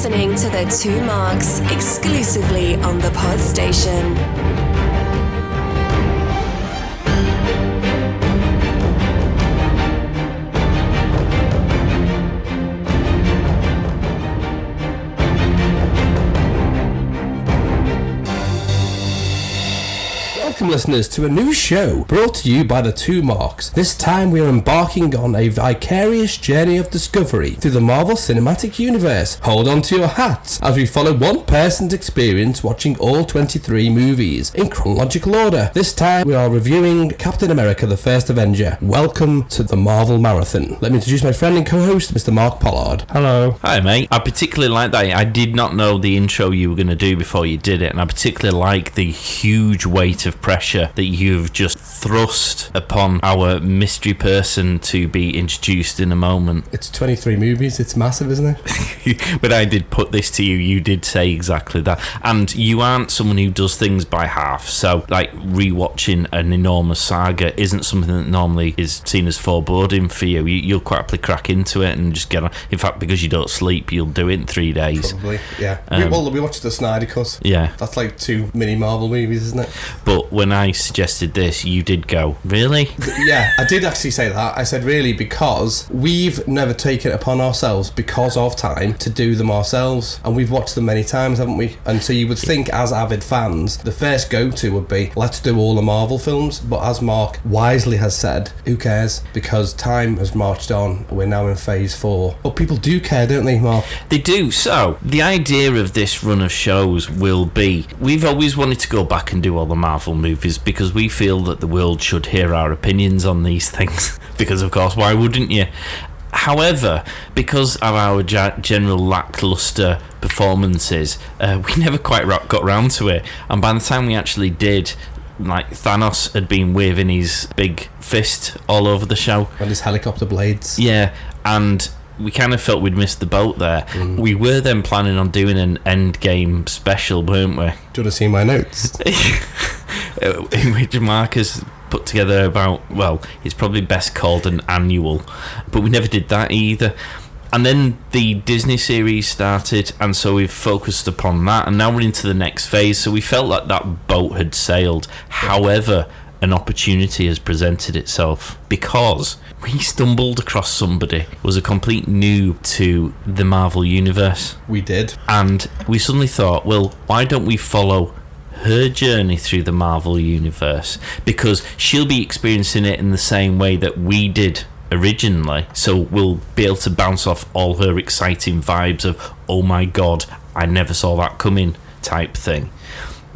listening to The Two Marks, exclusively on the Pod Station. Welcome, listeners, to a new show brought to you by The Two Marks. This time we are embarking on a vicarious journey of discovery through the Marvel Cinematic Universe. Hold on to your hats as we follow one person's experience watching all 23 movies in chronological order. This time we are reviewing Captain America: The First Avenger. Welcome to the Marvel Marathon. Let me introduce my friend and co-host, Mr. Mark Pollard. Hello. Hi, mate. I particularly like that. I did not know the intro you were going to do before you did it, and I particularly like the huge weight of pressure that you've just thrust upon our mystery person to be introduced in a moment. It's 23 movies, it's massive, isn't it? When I did put this to you, you did say exactly that. And you aren't someone who does things by half, so like rewatching an enormous saga isn't something that normally is seen as foreboding for you. You'll quite happily crack into it and just get on. In fact, because you don't sleep, you'll do it in 3 days. Probably, yeah. We watched the Snyder Cut. Yeah. That's like 2 mini Marvel movies, isn't it? But when I suggested this, you did go, really? Yeah, I did actually say that. I said really because we've never taken it upon ourselves, because of time, to do them ourselves, and we've watched them many times, haven't we? And so you would think, as avid fans, the first go-to would be, let's do all the Marvel films. But as Mark wisely has said, who cares? Because time has marched on. We're now in phase 4. But people do care, don't they, Mark? They do. So the idea of this run of shows will be, we've always wanted to go back and do all the Marvel movies because we feel that the world should hear our opinions on these things. Because, of course, why wouldn't you? However, because of our general lackluster performances, we never quite got round to it. And by the time we actually did, like, Thanos had been waving his big fist all over the show. And his helicopter blades. Yeah, and we kind of felt we'd missed the boat there. We were then planning on doing an Endgame special, weren't we? Do you want to see my notes? In which Marcus put together about, well, it's probably best called an annual, but we never did that either. And then the Disney series started, and so we've focused upon that, and now we're into the next phase, so we felt like that boat had sailed. However, an opportunity has presented itself because we stumbled across somebody who was a complete noob to the Marvel universe. We did. And we suddenly thought, well, why don't we follow her journey through the Marvel universe? Because she'll be experiencing it in the same way that we did originally, so we'll be able to bounce off all her exciting vibes of, oh my god, I never saw that coming type thing,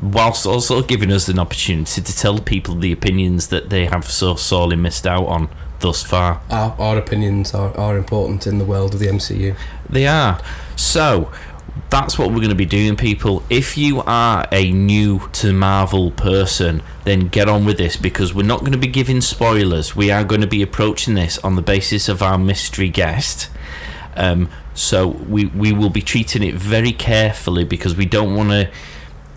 whilst also giving us an opportunity to tell people the opinions that they have so sorely missed out on thus far. Our opinions are important in the world of the MCU. They are. So that's what we're going to be doing, people. If you are a new to Marvel person, then get on with this, because we're not going to be giving spoilers. We are going to be approaching this on the basis of our mystery guest. So we will be treating it very carefully, because we don't want to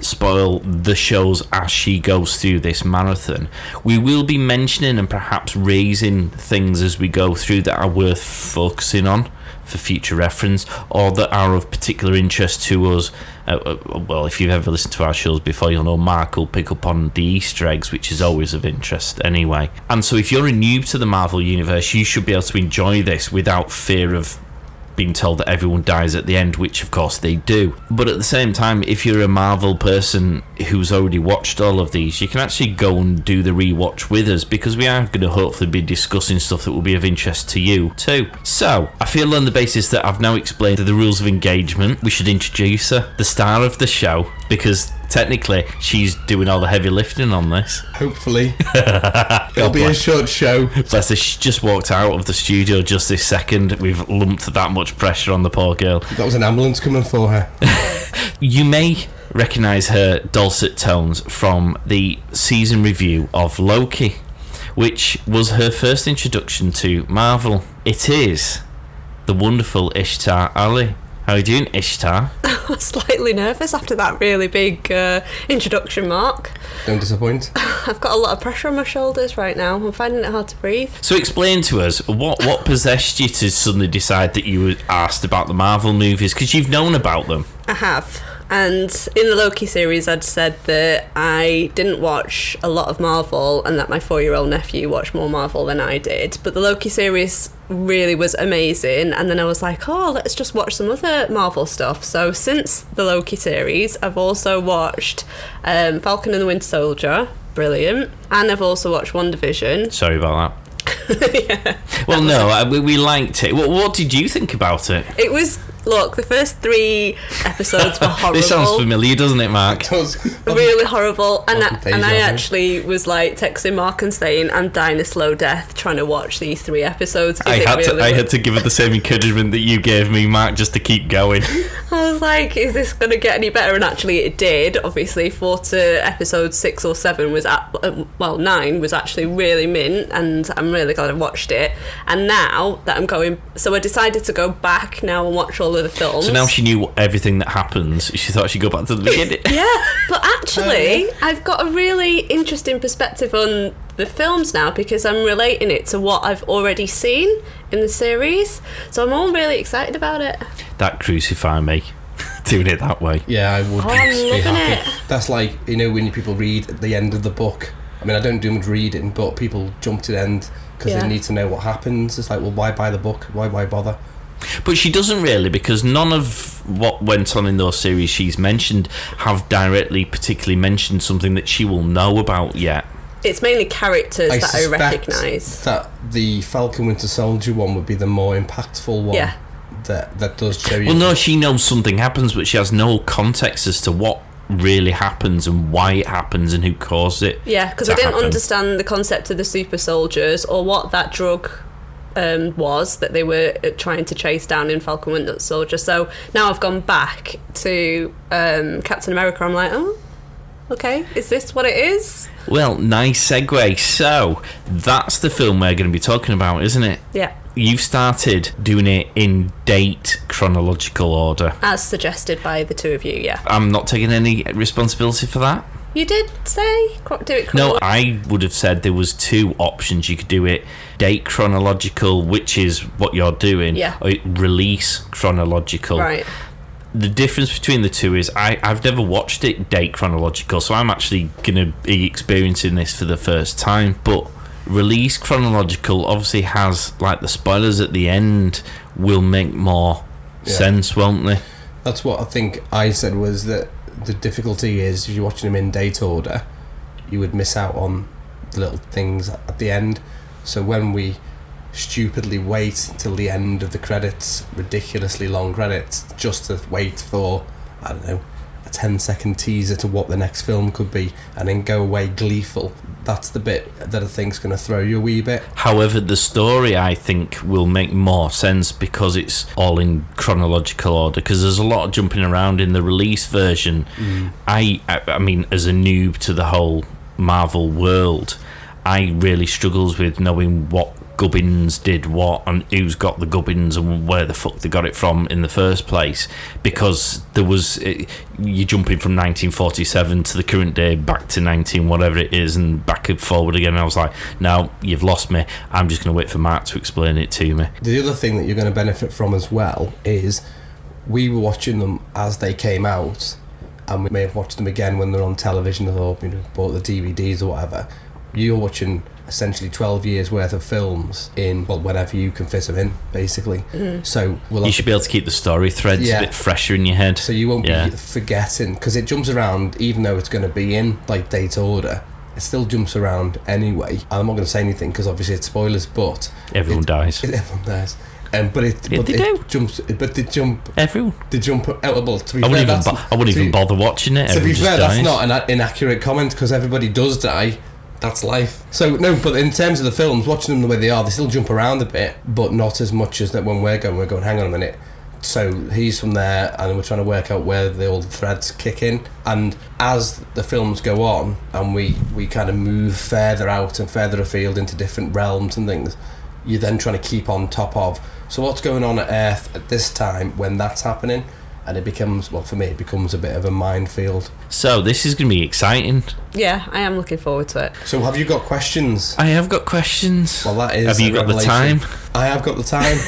spoil the shows as she goes through this marathon. We will be mentioning and perhaps raising things as we go through that are worth focusing on for future reference, or that are of particular interest to us. Well, if you've ever listened to our shows before, you'll know Mark will pick up on the Easter eggs, which is always of interest anyway. And so if you're a noob to the Marvel universe, you should be able to enjoy this without fear of being told that everyone dies at the end, which of course they do. But at the same time, if you're a Marvel person who's already watched all of these, you can actually go and do the rewatch with us, because we are going to hopefully be discussing stuff that will be of interest to you too. So I feel on the basis that I've now explained the rules of engagement, we should introduce her, the star of the show, because technically she's doing all the heavy lifting on this. Hopefully. It'll be a short show. Bless her, she just walked out of the studio just this second. We've lumped that much pressure on the poor girl. That was an ambulance coming for her. You may recognise her dulcet tones from the season review of Loki, which was her first introduction to Marvel. It is the wonderful Ishtar Ali. How are you doing, Ishtar? I'm slightly nervous after that really big introduction, Mark. Don't disappoint. I've got a lot of pressure on my shoulders right now. I'm finding it hard to breathe. So explain to us, what possessed you to suddenly decide that you were asked about the Marvel movies? Because you've known about them. I have. And in the Loki series, I'd said that I didn't watch a lot of Marvel and that my 4-year-old nephew watched more Marvel than I did. But the Loki series really was amazing. And then I was like, oh, let's just watch some other Marvel stuff. So since the Loki series, I've also watched Falcon and the Winter Soldier. Brilliant. And I've also watched WandaVision. Sorry about that. Yeah. Well, no, we liked it. What did you think about it? It was... Look, the first 3 episodes were horrible. This sounds familiar, doesn't it, Mark? Really horrible. And I actually was like texting Mark and saying, I'm dying a slow death trying to watch these 3 episodes. I had to give it the same encouragement that you gave me, Mark, just to keep going. I was like, is this going to get any better? And actually it did. Obviously, 4 to episode 6 or 7 was 9 was actually really mint, and I'm really glad I watched it. And now that I'm going, so I decided to go back now and watch all of the films. So now she knew everything that happens. She thought she'd go back to the beginning. Yeah, but actually, I've got a really interesting perspective on the films now because I'm relating it to what I've already seen in the series. So I'm all really excited about it. That crucify me. Doing it that way. Yeah, I would I'm be loving happy. it. That's like, you know, when people read at the end of the book. I mean, I don't do much reading, but people jump to the end because they need to know what happens. It's like, well, why buy the book? Why bother? But she doesn't really, because none of what went on in those series she's mentioned have directly particularly mentioned something that she will know about yet. It's mainly characters that I suspect recognise. That the Falcon Winter Soldier one would be the more impactful one. Yeah. That does show you. Well, no, she knows something happens, but she has no context as to what really happens and why it happens and who caused it. Yeah, because I didn't understand the concept of the super soldiers or what that drug was that they were trying to chase down in Falcon Winter Soldier. So now I've gone back to Captain America. I'm like, oh, okay, is this what it is? Well, nice segue. So that's the film we're going to be talking about, isn't it? Yeah. You've started doing it in date chronological order. As suggested by the 2 of you, yeah. I'm not taking any responsibility for that. You did say do it chronologically? No, I would have said there was 2 options. You could do it date chronological, which is what you're doing, or release chronological. Right. The difference between the 2 is I've never watched it date chronological, so I'm actually going to be experiencing this for the first time. But release chronological obviously has, like, the spoilers at the end will make more sense, won't they? That's what I think I said, was that the difficulty is if you're watching them in date order, you would miss out on the little things at the end. So when we stupidly wait till the end of the credits, ridiculously long credits, just to wait for, I don't know, a 10-second teaser to what the next film could be, and then go away gleeful, that's the bit that I think's going to throw you a wee bit. However, the story, I think, will make more sense because it's all in chronological order, because there's a lot of jumping around in the release version. I mean, as a noob to the whole Marvel world, I really struggles with knowing what gubbins did what and who's got the gubbins and where the fuck they got it from in the first place, because there was you're jumping from 1947 to the current day, back to 19 whatever it is, and back and forward again, and I was like, no, you've lost me. I'm just going to wait for Mark to explain it to me. The other thing that you're going to benefit from as well is we were watching them as they came out, and we may have watched them again when they're on television or, you know, bought the DVDs or whatever. You're watching essentially 12 years worth of films in, well, whenever you can fit them in, basically. So you should be able to keep the story threads a bit fresher in your head, so you won't be forgetting, because it jumps around. Even though it's going to be in like date order, it still jumps around anyway. I'm not going to say anything because obviously it's spoilers, but everyone dies. Everyone dies. They jump. Everyone. They jump. Well, to be I fair, wouldn't even bother watching it. To be fair, dies. that's not an inaccurate comment, because everybody does die. That's life. So no, but in terms of the films, watching them the way they are, they still jump around a bit, but not as much as that when we're going, hang on a minute. So he's from there, and we're trying to work out where the old threads kick in. And as the films go on, and we kind of move further out and further afield into different realms and things, you're then trying to keep on top of. So what's going on at Earth at this time when that's happening? And it becomes, well, for me, it becomes a bit of a minefield. So this is going to be exciting. Yeah, I am looking forward to it. So have you got questions? I have got questions. Well, that is. Have you got the time? I have got the time.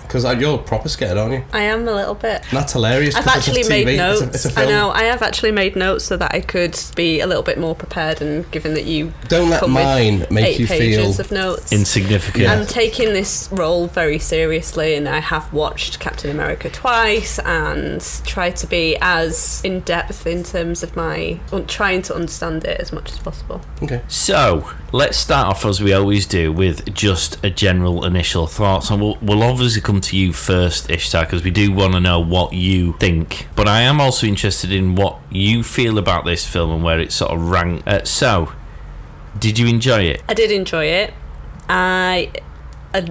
Because you're proper scared, aren't you? I am a little bit. And that's hilarious. I've actually made notes. It's a film. I know. I have actually made notes so that I could be a little bit more prepared. And given that you don't let mine make you feel 8 pages of notes, insignificant. I'm taking this role very seriously, and I have watched Captain America twice and tried to be as in depth in terms of my trying to understand it as much as possible. Okay. So let's start off as we always do with just a general initial thoughts, and we'll obviously come to you first, Ishtar, because we do want to know what you think. But I am also interested in what you feel about this film and where it's sort of ranked. So, did you enjoy it? I did enjoy it. I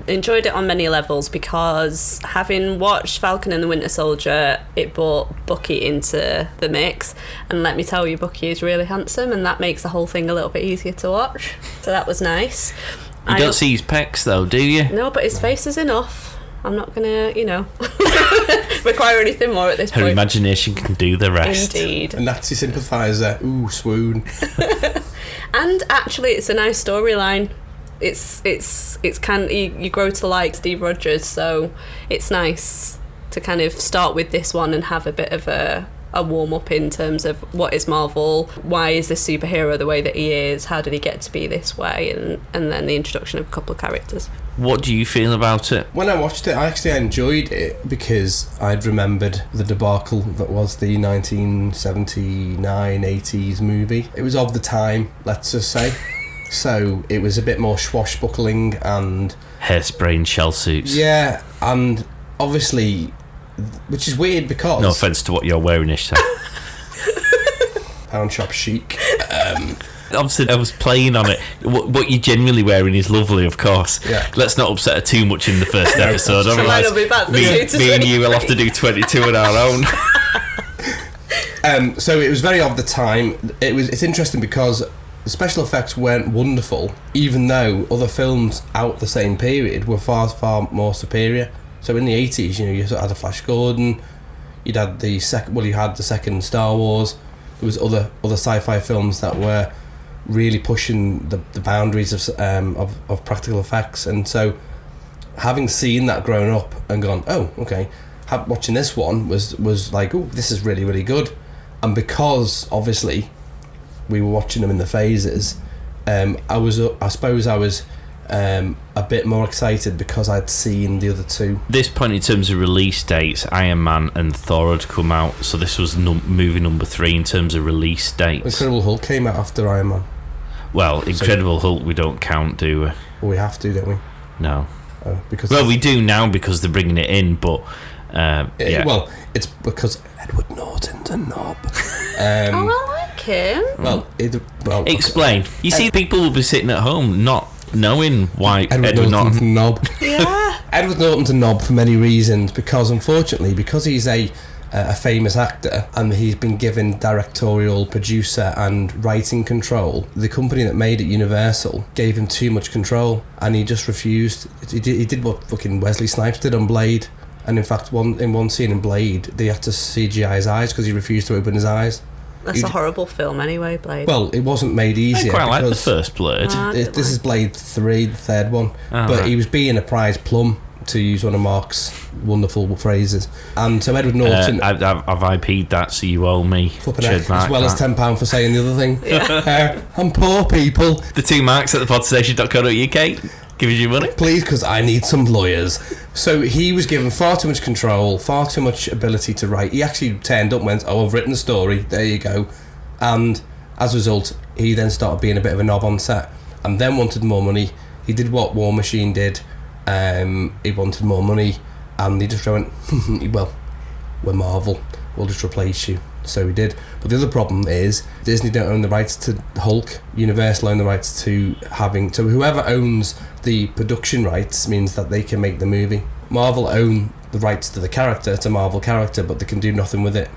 enjoyed it on many levels because having watched Falcon and the Winter Soldier, it brought Bucky into the mix, and let me tell you, Bucky is really handsome, and that makes the whole thing a little bit easier to watch. So that was nice. You don't see his pecs though, do you? No, but his face is enough. I'm not gonna, require anything more at this point. Her imagination can do the rest. Indeed. A Nazi sympathiser. Ooh, swoon. And actually, it's a nice storyline. It's kind of, you grow to like Steve Rogers, so it's nice to kind of start with this one and have a bit of a warm up in terms of what is Marvel, why is this superhero the way that he is, how did he get to be this way, and then the introduction of a couple of characters. What do you feel about it? When I watched it, I actually enjoyed it because I'd remembered the debacle that was the 1979-80s movie. It was of the time, let's just say. So it was a bit more swashbuckling and hairspray and shell suits. Yeah, and obviously, which is weird because no offence to what you're wearing, Ishtar. Pound shop chic. Obviously, I was playing on it. What you're genuinely wearing is lovely, of course. Yeah. Let's not upset her too much in the first episode. Otherwise, me and you will have to do 22 on our own. So it was very of the time. It's interesting because the special effects weren't wonderful, even though other films out the same period were far, far more superior. So in the 80s, you sort of had a Flash Gordon, you had the second Star Wars. There was other sci-fi films that were really pushing the boundaries of practical effects, and so having seen that growing up and gone, oh, okay, watching this one was like, oh, this is really, really good. And because obviously we were watching them in the phases, I suppose I was a bit more excited because I'd seen the other two. This point in terms of release dates, Iron Man and Thor had come out, so this was movie number 3 in terms of release dates. Incredible Hulk came out after Iron Man. Well, Incredible Hulk we don't count, do we? Well, we have to, don't we? No. Because we do now because they're bringing it in, but yeah. Well, it's because Edward Norton's a knob. I like him. Well, explain. You see, people will be sitting at home not knowing why Edward Norton's a knob. Yeah. Edward Norton's a knob for many reasons, because unfortunately, because he's a famous actor and he's been given directorial, producer and writing control, the company that made it, Universal, gave him too much control and he just refused. He did what fucking Wesley Snipes did on Blade, and in fact in one scene in Blade they had to CGI his eyes because he refused to open his eyes. That's a horrible film anyway, Blade. Well, it wasn't made easier. I quite like the first Blade. This is Blade 3, the third one. But right. He was being a prize plum, to use one of Mark's wonderful phrases. And so Edward Norton... I've IP'd that, so you owe me. As well as £10 for saying the other thing. Yeah. I'm poor, people. The 2 marks at thepodstation.co.uk. Give us your money. Please, because I need some lawyers. So he was given far too much control, far too much ability to write. He actually turned up and went, oh, I've written a story, there you go. And as a result, he then started being a bit of a knob on set and then wanted more money. He did what War Machine did. He wanted more money and he just went, well, we're Marvel, we'll just replace you. So he did. But the other problem is Disney don't own the rights to Hulk. Universal own the rights to so whoever owns the production rights means that they can make the movie. Marvel own the rights to the character. It's a Marvel character, but they can do nothing with it.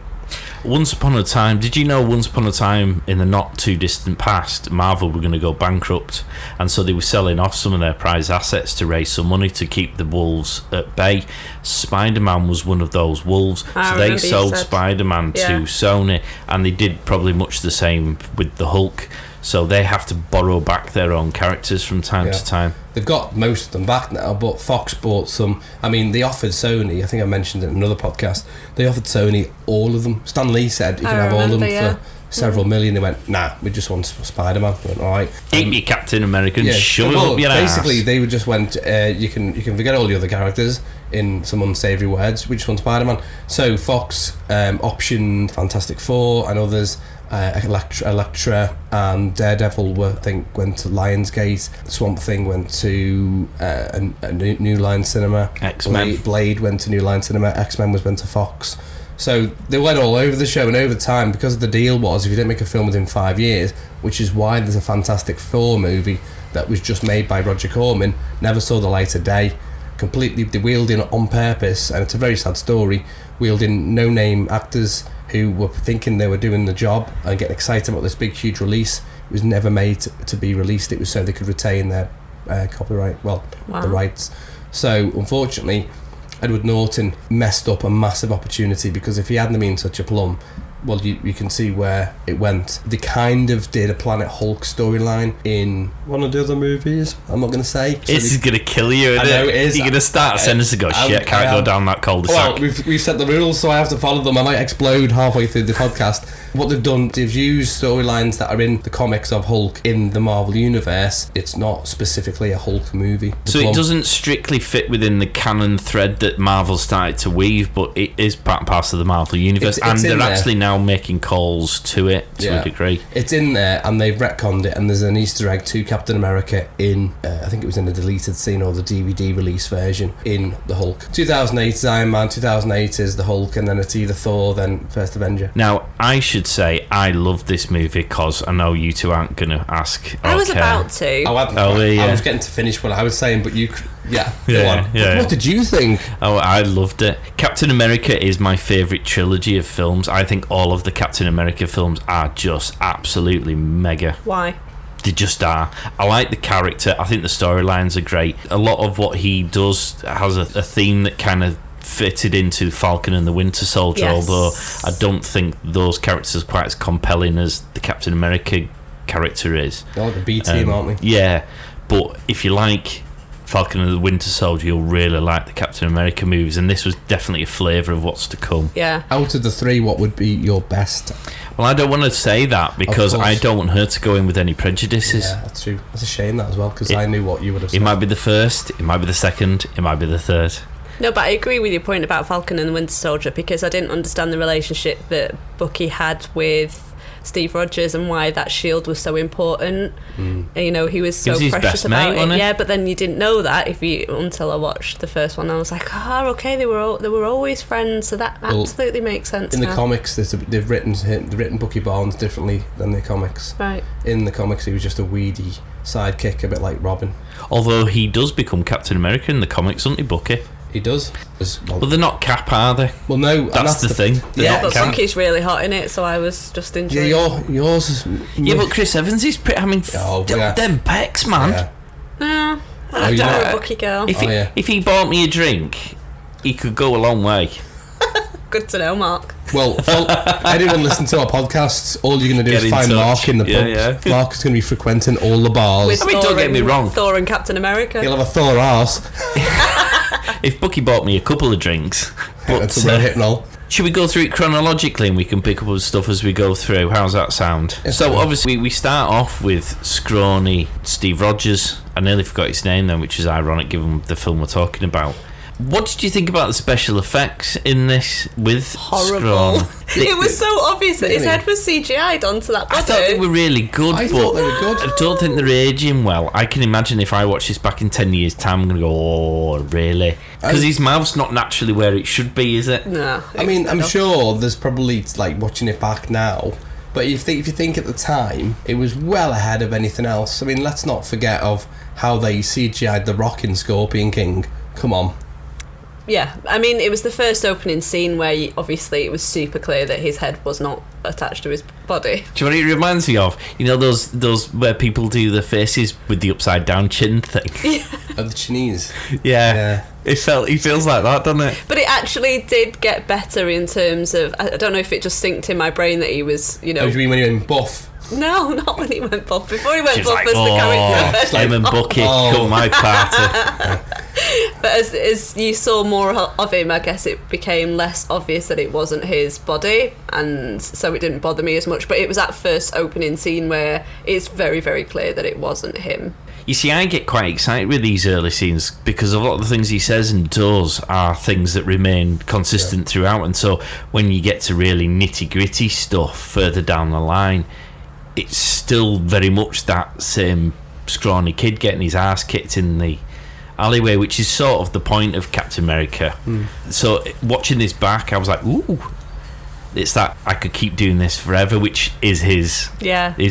Once upon a time, did you know once upon a time in the not too distant past, Marvel were going to go bankrupt, and so they were selling off some of their prized assets to raise some money to keep the wolves at bay. Spider-Man was one of those wolves, so they sold Spider-Man to Sony, and they did probably much the same with the Hulk. So they have to borrow back their own characters from time to time. They've got most of them back now, but Fox bought some. I mean, they offered Sony, I think I mentioned it in another podcast, they offered Sony all of them. Stan Lee said you can have all of them for several million. They went, nah, we just want Spider-Man. We went, all right. Eat me Captain America and shove it up your ass. Basically, they just went, you can forget all the other characters in some unsavoury words. We just want Spider-Man. So Fox optioned Fantastic Four and others. Elektra and Daredevil went to Lionsgate. Swamp Thing went to a New Line Cinema. X-Men. Blade went to New Line Cinema. X-Men went to Fox. So they went all over the show, and over time, because the deal was if you didn't make a film within 5 years, which is why there's a Fantastic Four movie that was just made by Roger Corman, never saw the light of day. Completely, they wheeled in on purpose, and it's a very sad story, wheeled in no-name actors who were thinking they were doing the job and getting excited about this big huge release. It was never made to be released. It was so they could retain their copyright, the rights. So unfortunately Edward Norton messed up a massive opportunity, because if he hadn't been such a plum, well, you can see where it went. They kind of did a Planet Hulk storyline in one of the other movies. I'm not going to say. This is going to kill you, isn't it? I know it is. You're going to start a sentence and go, shit, can't go down that cul-de-sac. Well, we've set the rules, so I have to follow them. I might explode halfway through the podcast. What they've done, they've used storylines that are in the comics of Hulk in the Marvel Universe. It's not specifically a Hulk movie. So it doesn't strictly fit within the canon thread that Marvel started to weave, but it is part and parcel of the Marvel Universe, and they're actually now making calls to it to a degree. It's in there, and they've retconned it, and there's an Easter egg to Captain America in, I think it was in a deleted scene or the DVD release version in the Hulk. 2008 is Iron Man, 2008 is the Hulk, and then it's either Thor, then First Avenger. Now, I should say I love this movie because I know you two aren't going to ask. I was about to. I was getting to finish what I was saying, but you... go on. What did you think? Oh, I loved it. Captain America is my favourite trilogy of films. I think all of the Captain America films are just absolutely mega. Why? They just are. I like the character. I think the storylines are great. A lot of what he does has a theme that kind of fitted into Falcon and the Winter Soldier, although I don't think those characters are quite as compelling as the Captain America character is. They're like the B team, aren't they? Yeah, but if you like Falcon and the Winter Soldier, you'll really like the Captain America movies, and this was definitely a flavour of what's to come. Yeah. Out of the three, what would be your best? Well, I don't want to say that because I don't want her to go in with any prejudices. Yeah, that's true. That's a shame, that as well, because I knew what you would have said. It might be the first, it might be the second, it might be the third. No, but I agree with your point about Falcon and the Winter Soldier, because I didn't understand the relationship that Bucky had with Steve Rogers and why that shield was so important. You know, he was so precious about it. Yeah, but then you didn't know that until I watched the first one. I was like, okay, they were always friends, so that absolutely makes sense. In the comics, they've written Bucky Barnes differently than the comics. Right. In the comics, he was just a weedy sidekick, a bit like Robin. Although he does become Captain America in the comics, doesn't he, Bucky? He does. Well, they're not Cap, are they? Well, no. That's the thing. Yeah, but Bucky's really hot in it, so I was just enjoying. Yeah, yours is... Yeah, but Chris Evans is pretty... I mean, them pecs, man. Yeah. I'm a Bucky girl. If he bought me a drink, he could go a long way. Good to know, Mark. Well, anyone listen to our podcasts, all you're going to do is find Mark in the pubs. Yeah. Mark is going to be frequenting all the bars. Don't get me wrong. Thor and Captain America. He'll have a Thor arse. If Bucky bought me a couple of drinks. That's a red hit and all. Should we go through it chronologically and we can pick up stuff as we go through? How's that sound? Yes, so obviously we start off with Scrawny Steve Rogers. I nearly forgot his name then, which is ironic given the film we're talking about. What did you think about the special effects in this with Horrible. Scrawny? It was so obvious that his head was CGI'd onto that body. I thought they were really good, I thought they were good. I don't think they're aging well. I can imagine if I watch this back in 10 years' time, I'm going to go, oh, really? Because his mouth's not naturally where it should be, is it? No. I mean, I'm sure there's probably, like, watching it back now, but if you think at the time, it was well ahead of anything else. I mean, let's not forget of how they CGI'd The Rock in Scorpion King. Come on. Yeah, I mean, it was the first opening scene where obviously it was super clear that his head was not attached to his body. Do you know what it reminds me of? You know those where people do the faces with the upside down chin thing? Yeah. Of the Chinese. Yeah. He feels like that, doesn't it? But it actually did get better in terms of, I don't know if it just synced in my brain that he was, you know... Oh, do you mean when he went buff? No, not when he went buff. Before he went She's buff like, as the character. Him and Bucky, come my party. But as you saw more of him, I guess it became less obvious that it wasn't his body, and so it didn't bother me as much. But it was that first opening scene where it's very, very clear that it wasn't him. You see, I get quite excited with these early scenes because a lot of the things he says and does are things that remain consistent throughout. And so when you get to really nitty-gritty stuff further down the line, it's still very much that same scrawny kid getting his ass kicked in the alleyway, which is sort of the point of Captain America. So watching this back, I was like, ooh, it's that I could keep doing this forever, which is his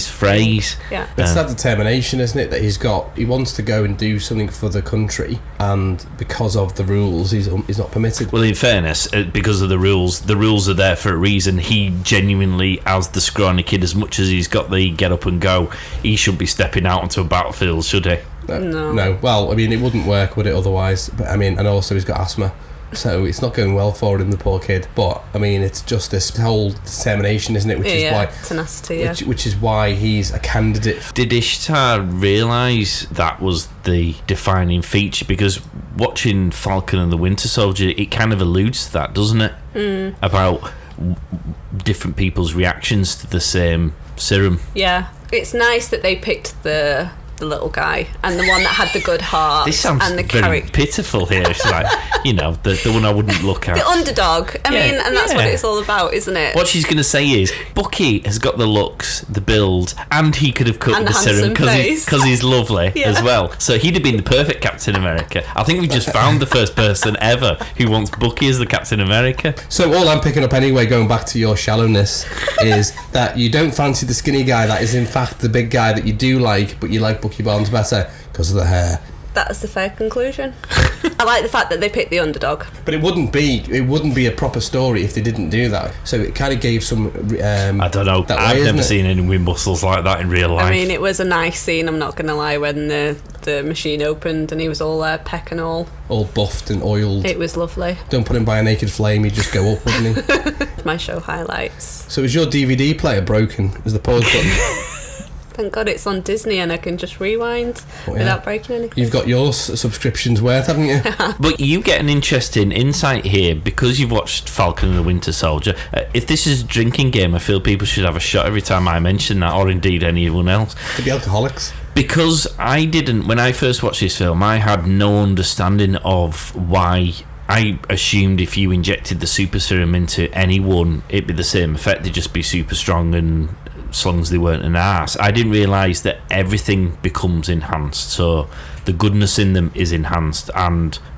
phrase. Yeah. It's that determination, isn't it, that he's got. He wants to go and do something for the country, and because of the rules, he's not permitted. Well, in fairness, because of the rules are there for a reason. He genuinely, as the scrawny kid, as much as he's got the get up and go, he shouldn't be stepping out onto a battlefield, should he? No. Well, I mean, it wouldn't work, would it, otherwise? But I mean, and also he's got asthma. So it's not going well for him, the poor kid. But I mean, it's just this whole determination, isn't it? Which is why tenacity. Which is why he's a candidate. Did Ishtar realise that was the defining feature? Because watching Falcon and the Winter Soldier, it kind of alludes to that, doesn't it? About different people's reactions to the same serum. Yeah, it's nice that they picked the little guy and the one that had the good heart. This sounds and the very pitiful here. It's like, you know, the one I wouldn't look at. The underdog. I mean, and that's what it's all about, isn't it? What she's going to say is, Bucky has got the looks, the build, and he could have cut with the serum because he's lovely as well. So he'd have been the perfect Captain America. I think we just found the first person ever who wants Bucky as the Captain America. So all I'm picking up anyway, going back to your shallowness, is that you don't fancy the skinny guy that is in fact the big guy that you do like, but you like Bucky Barnes better because of the hair. That's the fair conclusion. I like the fact that they picked the underdog. But it wouldn't be a proper story if they didn't do that. So it kind of gave some I don't know. I've never seen any with muscles like that in real life. I mean, it was a nice scene, I'm not going to lie, when the machine opened and he was all peck and all buffed and oiled. It was lovely. Don't put him by a naked flame, he'd just go up, wouldn't he? My show highlights. So is your DVD player broken? Is the pause button? Thank God it's on Disney and I can just rewind without breaking anything. You've got your subscriptions worth, haven't you? But you get an interesting insight here because you've watched Falcon and the Winter Soldier. If this is a drinking game, I feel people should have a shot every time I mention that, or indeed anyone else. Could be alcoholics. Because when I first watched this film, I had no understanding of why. I assumed if you injected the super serum into anyone, it'd be the same effect. They'd just be super strong and as long as they weren't an arse. I didn't realise that everything becomes enhanced. So the goodness in them is enhanced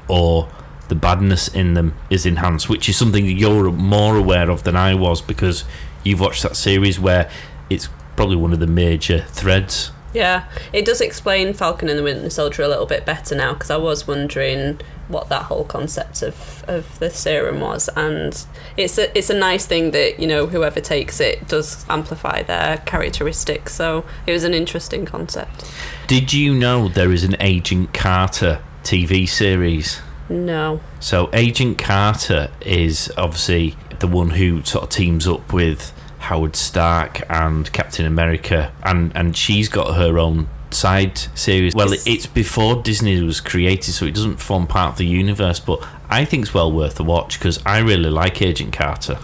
or the badness in them is enhanced, which is something that you're more aware of than I was because you've watched that series where it's probably one of the major threads. Yeah, it does explain Falcon and the Winter Soldier a little bit better now because I was wondering what that whole concept of the serum was, and it's a nice thing that, you know, whoever takes it does amplify their characteristics, so it was an interesting concept. Did you know there is an Agent Carter TV series? No. So Agent Carter is obviously the one who sort of teams up with Howard Stark and Captain America, and she's got her own side series. Well, it's before Disney was created, so it doesn't form part of the universe, but I think it's well worth a watch because I really like Agent Carter.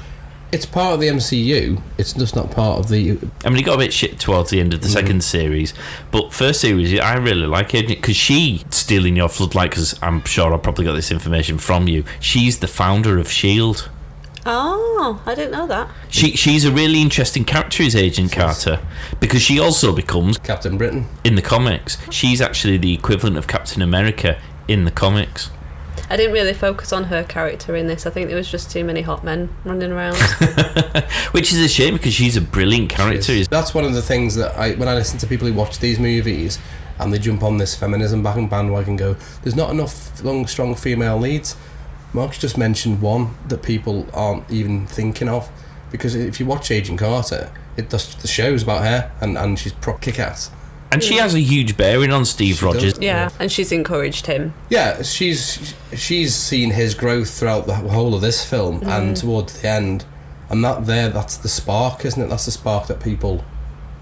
It's part of the MCU, it's just not part of the... I mean, it got a bit shit towards the end of the second series, but first series, I really like Agent, because she, stealing your floodlight, because I'm sure I probably got this information from you, she's the founder of S.H.I.E.L.D. Oh, I didn't know that. She's a really interesting character as Agent Carter because she also becomes Captain Britain in the comics. She's actually the equivalent of Captain America in the comics. I didn't really focus on her character in this. I think there was just too many hot men running around. Which is a shame because she's a brilliant character. That's one of the things that when I listen to people who watch these movies and they jump on this feminism bandwagon, go, there's not enough strong female leads. Mark's just mentioned one that people aren't even thinking of, because if you watch Agent Carter, the show's about her, and she's kick-ass. And she has a huge bearing on Steve Rogers. Yeah, and she's encouraged him. Yeah, she's seen his growth throughout the whole of this film, and towards the end, and that's the spark, isn't it? That's the spark that people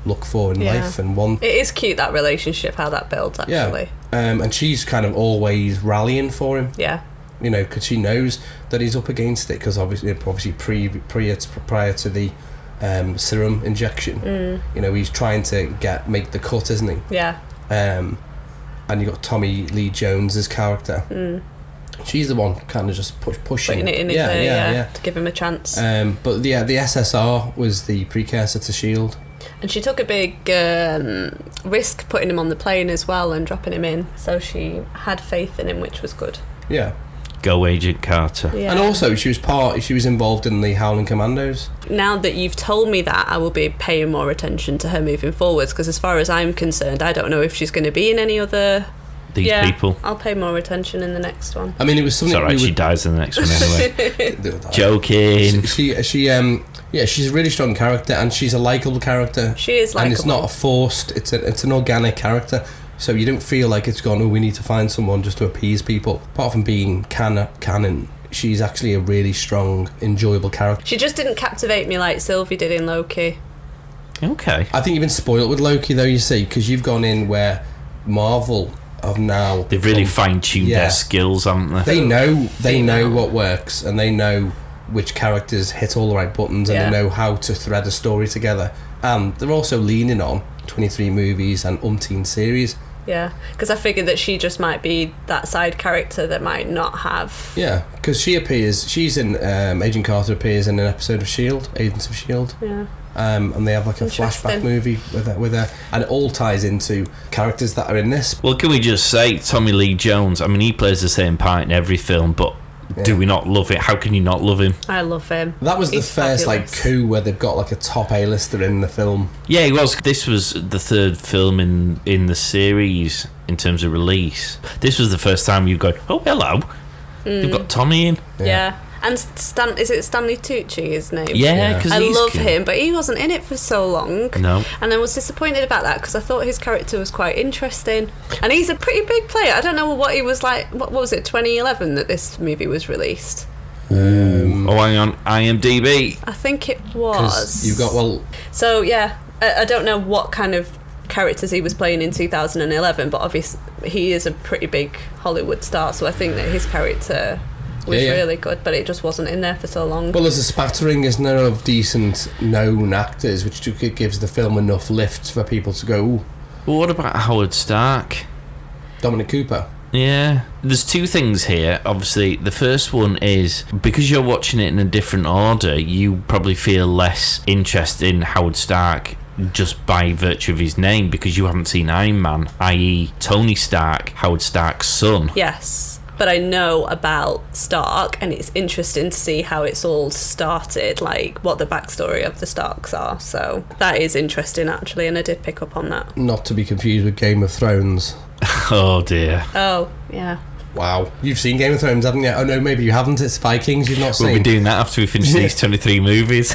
look for in life and want. It is cute, that relationship, how that builds, actually. Yeah, and she's kind of always rallying for him. Yeah. You know, because she knows that he's up against it, because obviously prior to the serum injection, you know, he's trying to make the cut, isn't he? Yeah. And you got Tommy Lee Jones's character. She's the one kind of just pushing putting it in his ear, to give him a chance. But the SSR was the precursor to SHIELD. And she took a big risk putting him on the plane as well and dropping him in. So she had faith in him, which was good. Yeah. Go Agent Carter. Yeah. And also she was involved in the Howling Commandos. Now that you've told me that, I will be paying more attention to her moving forwards, because as far as I'm concerned, I don't know if she's going to be in any other... These people. I'll pay more attention in the next one. I mean, it was something... It's alright, she dies in the next one anyway. Joking. She's a really strong character, and she's a likeable character. She is likeable. And it's not a forced, it's an organic character. So you don't feel like it's gone, we need to find someone just to appease people. Apart from being canon, she's actually a really strong, enjoyable character. She just didn't captivate me like Sylvie did in Loki. Okay. I think you've been spoiled with Loki, though, you see, because you've gone in where Marvel have now... They've really fine-tuned their skills, haven't they? They know what works, and they know which characters hit all the right buttons, and they know how to thread a story together. And they're also leaning on 23 movies and umpteen series. Yeah, because I figured that she just might be that side character that might not have... Yeah, because she's in... Agent Carter appears in an episode of SHIELD, Agents of SHIELD. Yeah. And they have like a flashback movie with her, and it all ties into characters that are in this. Well, can we just say Tommy Lee Jones, I mean, he plays the same part in every film, but do we not love it? How can you not love him? I love him. That was He's the first fabulous. coup where they've got like a top A-lister in the film. Yeah, it was. This was the third film in the series in terms of release. This was the first time you've gone, oh, hello. You've got Tommy in. Yeah. And is it Stanley Tucci, his name? Yeah, because I love him, but he wasn't in it for so long. No. And I was disappointed about that, because I thought his character was quite interesting. And he's a pretty big player. I don't know what he was like. What was it, 2011 that this movie was released? Hang on, IMDb. I think it was. You've got, So, yeah, I don't know what kind of characters he was playing in 2011, but obviously he is a pretty big Hollywood star, so I think that his character... was really good, but it just wasn't in there for so long. Well, there's a spattering, isn't there, of decent known actors, which gives the film enough lift for people to go, ooh. Well, what about Howard Stark? Dominic Cooper. Yeah, there's two things here. Obviously, the first one is because you're watching it in a different order, you probably feel less interest in Howard Stark just by virtue of his name, because you haven't seen Iron Man, i.e. Tony Stark, Howard Stark's son. Yes. But I know about Stark, and it's interesting to see how it's all started, like what the backstory of the Starks are. So that is interesting, actually, and I did pick up on that. Not to be confused with Game of Thrones. Oh, dear. Oh, yeah. Wow. You've seen Game of Thrones, haven't you? Oh, no, maybe you haven't. It's Vikings you've not seen. We'll be doing that after we finish these 23 movies.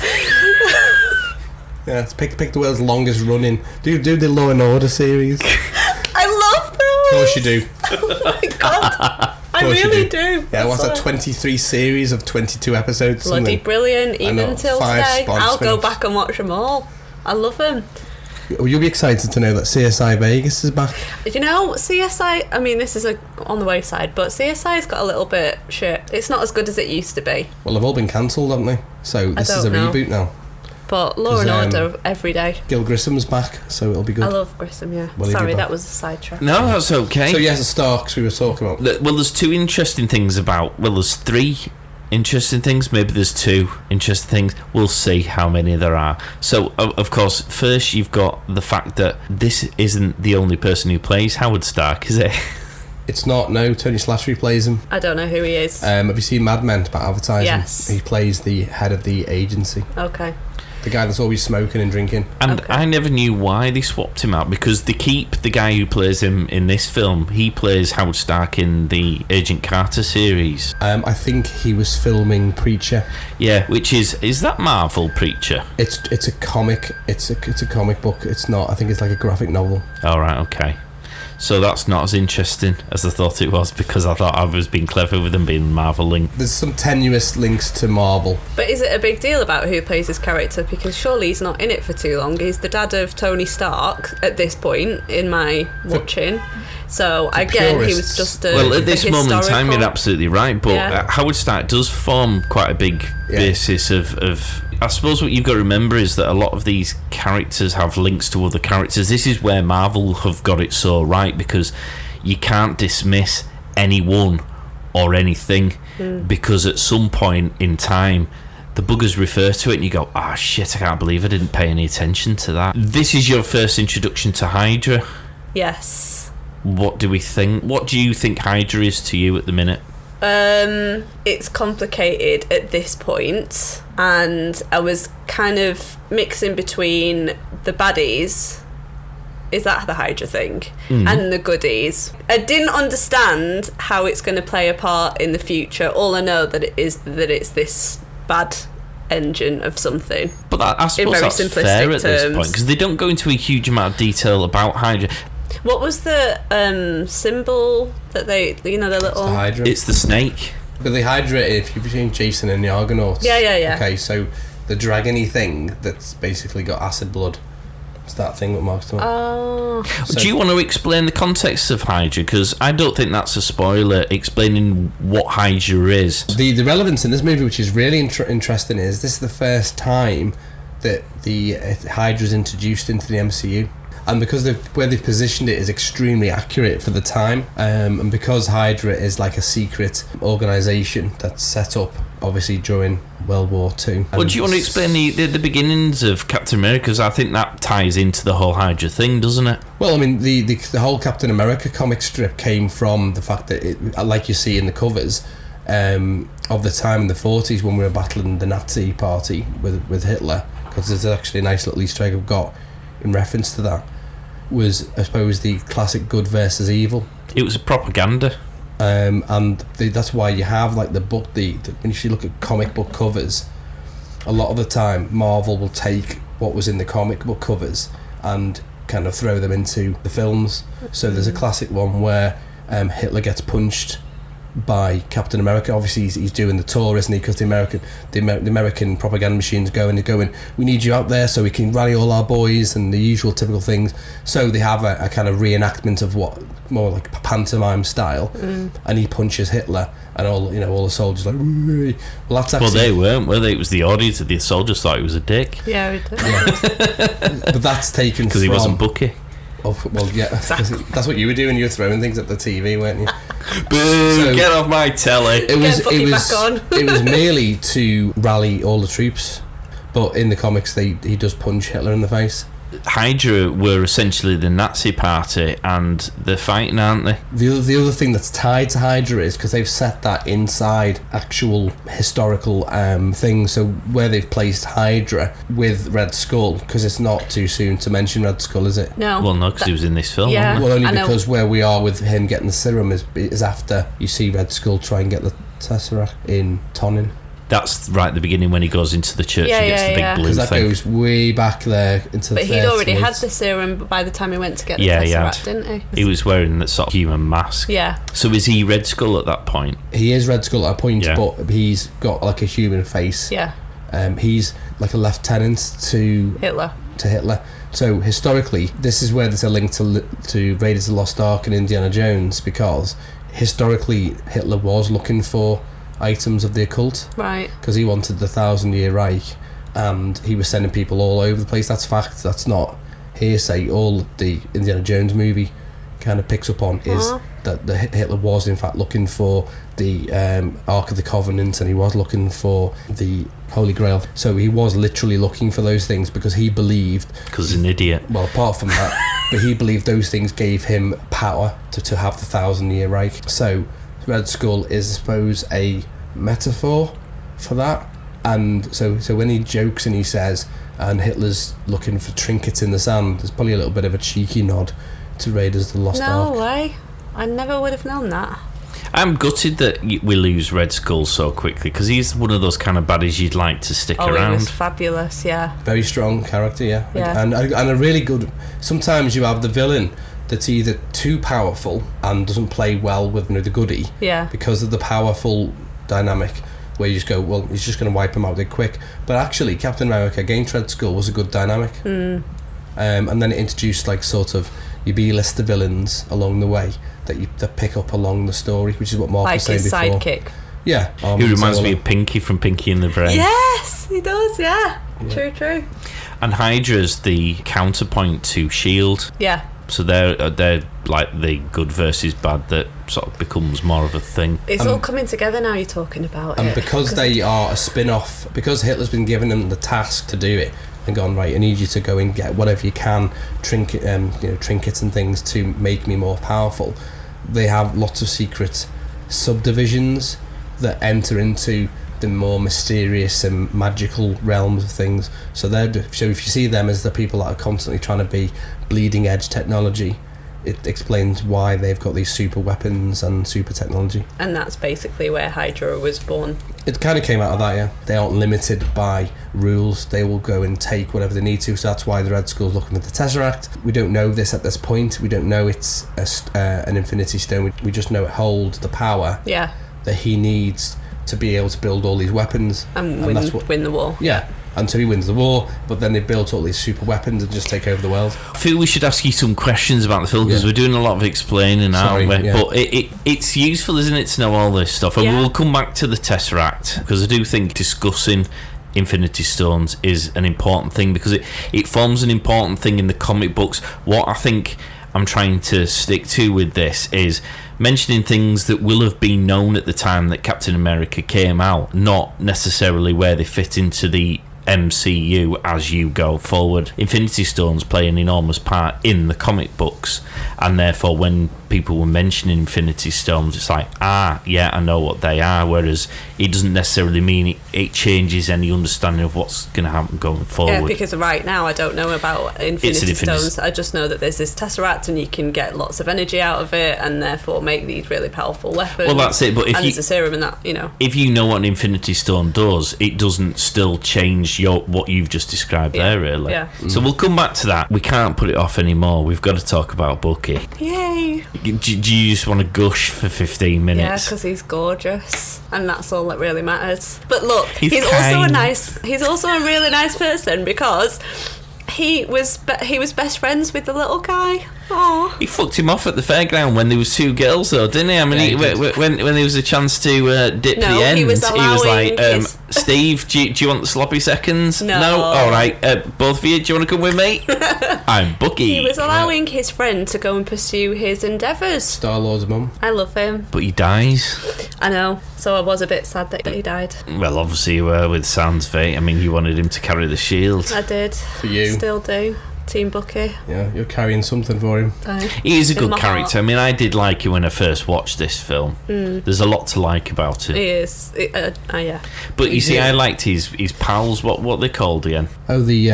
Yeah, it's pick the world's longest running. Do the Law and Order series. I love those! Of course you do. Oh, my God. I really do. Yeah, what's that, 23 series of 22 episodes? Bloody something? Brilliant, even until 5 today. I'll go spin-offs. back and watch them all. I love them. You'll be excited to know that CSI Vegas is back. You know, CSI, I mean, this is on the wayside, but CSI's got a little bit shit. It's not as good as it used to be. Well, they've all been cancelled, haven't they? So this is a reboot now. But Law and Order every day. Gil Grissom's back, so it'll be good. I love Grissom, yeah. Well, Sorry, that was a sidetrack. No, that's okay. So yes, the Starks we were talking about. Well, there's two interesting things about... Well, there's three interesting things. Maybe there's two interesting things. We'll see how many there are. So, of course, first you've got the fact that this isn't the only person who plays Howard Stark, is it? It's not, no. Tony Slattery plays him. I don't know who he is. Have you seen Mad Men about advertising? Yes. He plays the head of the agency. Okay. The guy that's always smoking and drinking. And I never knew why they swapped him out, because they keep the guy who plays him in this film. He plays Howard Stark in the Agent Carter series. I think he was filming Preacher. Yeah, which is that Marvel Preacher? It's a comic. It's a comic book. It's not. I think it's like a graphic novel. All right, okay. So that's not as interesting as I thought it was, because I thought I was being clever with them being Marvel linked. There's some tenuous links to Marvel. But is it a big deal about who plays his character? Because surely he's not in it for too long. He's the dad of Tony Stark at this point in my watching. So again, he was just well, at this moment in time, you're absolutely right. But Yeah. Howard Stark does form quite a big basis of. I suppose what you've got to remember is that a lot of these characters have links to other characters. This is where Marvel have got it so right, because you can't dismiss anyone or anything, because at some point in time the buggers refer to it and you go, ah, shit, I can't believe I didn't pay any attention to that. This is your first introduction to Hydra. Yes. What do we think? What do you think Hydra is to you at the minute? It's complicated at this point, and I was kind of mixing between the baddies, is that the Hydra thing, and the goodies. I didn't understand how it's going to play a part in the future. All I know that it's this bad engine of something. But I suppose that's simplistic fair at this terms. point, because they don't go into a huge amount of detail about Hydra. What was the symbol that they, their little... It's the Hydra. It's the snake. But the Hydra, if you've seen Jason and the Argonauts. Yeah. Okay, so the dragony thing that's basically got acid blood. It's that thing that Mark's talking about. Oh. Do you want to explain the context of Hydra? Because I don't think that's a spoiler, explaining what Hydra is. The relevance in this movie, which is really interesting, is this is the first time that the Hydra is introduced into the MCU. And because where they've positioned it is extremely accurate for the time, and because Hydra is like a secret organisation that's set up, obviously, during World War II. Well, do you want to explain the beginnings of Captain America? Because I think that ties into the whole Hydra thing, doesn't it? Well, I mean, the whole Captain America comic strip came from the fact that, like you see in the covers, of the time in the 40s when we were battling the Nazi party with Hitler, because there's actually a nice little Easter egg I've got in reference to that, was, I suppose, the classic good versus evil. It was a propaganda. And that's why you have like the book, when you look at comic book covers, a lot of the time Marvel will take what was in the comic book covers and kind of throw them into the films. So there's a classic one where Hitler gets punched by Captain America. Obviously he's doing the tour, isn't he, because the American propaganda machine's going, we need you out there so we can rally all our boys, and the usual typical things. So they have a kind of reenactment of what, more like a pantomime style, and he punches Hitler, and all the soldiers like, wee. Well, that's actually, they weren't, were they? It was the audience. The soldiers thought he was a dick. Yeah, we did. But that's taken because he wasn't Bucky. Oh, well, yeah, that's what you were doing. You were throwing things at the TV, weren't you? Boo! So, get off my telly. It was merely to rally all the troops, but in the comics, he does punch Hitler in the face. Hydra were essentially the Nazi party, and they're fighting, aren't they? The other thing that's tied to Hydra is because they've set that inside actual historical things. So where they've placed Hydra with Red Skull, because it's not too soon to mention Red Skull, is it? No. Well, no, because he was in this film. Yeah. Well, only because where we are with him getting the serum is after you see Red Skull try and get the Tesseract in Tonnin. That's right at the beginning when he goes into the church and gets the big blue thing. Because that goes way back there into the 30s. But he'd already had the serum by the time he went to get the Tesseract, didn't he? He was wearing that sort of human mask. Yeah. So is he Red Skull at that point? He is Red Skull at a point, but he's got like a human face. Yeah. He's like a lieutenant to Hitler. So historically, this is where there's a link to Raiders of the Lost Ark and Indiana Jones, because historically Hitler was looking for items of the occult, right? Because he wanted the 1,000-year Reich, and he was sending people all over the place. That's fact. That's not hearsay. All the Indiana Jones movie kind of picks up on is that Hitler was in fact looking for the Ark of the Covenant, and he was looking for the Holy Grail. So he was literally looking for those things because he believed. Because he's an idiot. Well, apart from that, but he believed those things gave him power to have the 1,000-year Reich. So Red Skull is, I suppose, a metaphor for that. And so when he jokes and he says, and Hitler's looking for trinkets in the sand, there's probably a little bit of a cheeky nod to Raiders of the Lost Ark. No way. I never would have known that. I'm gutted that we lose Red Skull so quickly, because he's one of those kind of baddies you'd like to stick around. He was fabulous, yeah. Very strong character, yeah. Yeah. And a really good... Sometimes you have the villain that's either too powerful and doesn't play well with the goodie, Yeah. because of the powerful dynamic, where you just go, well, he's just going to wipe him out dead quick. But actually, Captain America against Red Skull was a good dynamic. And then it introduced like sort of your B-list of villains along the way that pick up along the story, which is what Mark was saying before. Like his sidekick. Yeah. He reminds me of Pinky from Pinky and the Brain. Yes, he does, yeah. True. And Hydra's the counterpoint to S.H.I.E.L.D. Yeah. So they're like the good versus bad that sort of becomes more of a thing. It's all coming together now you're talking about and it. because they are a spin-off, because Hitler's been given them the task to do it and gone, right, I need you to go and get whatever you can, trinkets and things to make me more powerful. They have lots of secret subdivisions that enter into the more mysterious and magical realms of things. So if you see them as the people that are constantly trying to be bleeding edge technology, it explains why they've got these super weapons and super technology. And that's basically where Hydra was born. It kind of came out of that, yeah. They aren't limited by rules. They will go and take whatever they need to. So that's why the Red Skull's looking for the Tesseract. We don't know this at this point. We don't know it's an Infinity Stone. We just know it holds the power that he needs to be able to build all these weapons. And win the war. Yeah. And so he wins the war, but then they built all these super weapons and just take over the world. I feel we should ask you some questions about the film, because we're doing a lot of explaining, aren't we? Yeah. But it's useful, isn't it, to know all this stuff? And we'll come back to the Tesseract, because I do think discussing Infinity Stones is an important thing, because it forms an important thing in the comic books. What I think I'm trying to stick to with this is mentioning things that will have been known at the time that Captain America came out, not necessarily where they fit into the MCU as you go forward. Infinity Stones play an enormous part in the comic books, and therefore when people were mentioning Infinity Stones, it's like, yeah, I know what they are, whereas it doesn't necessarily mean it changes any understanding of what's going to happen going forward. Yeah, because right now I don't know about Infinity Stones. I just know that there's this Tesseract and you can get lots of energy out of it and therefore make these really powerful weapons. Well, that's it, but if there's a serum in that, if you know what an Infinity Stone does, it doesn't still change what you've just described there, really. Yeah. So we'll come back to that. We can't put it off anymore. We've got to talk about Bucky. Yay! Do you just want to gush for 15 minutes? Yeah, because he's gorgeous, and that's all that really matters. But look, He's he's also a really nice person, because he was best friends with the little guy. Aww. He fucked him off at the fairground when there was two girls, though, didn't he? I mean, when there was a chance to dip the end, he was like, Steve, do you want the sloppy seconds? No. All right, both of you, do you want to come with me? I'm Bucky. He was allowing his friend to go and pursue his endeavours. Star-Lord's mum. I love him. But he dies. I know, so I was a bit sad that he died. Well, obviously you were with Sans fate. I mean, you wanted him to carry the shield. I did. For you. Still do. Team Bucky. Yeah, you're carrying something for him. He is a In good my character. heart. I mean, I did like him when I first watched this film. There's a lot to like about him. He is. Yeah. But you see, I liked his pals. What they called again? Oh, the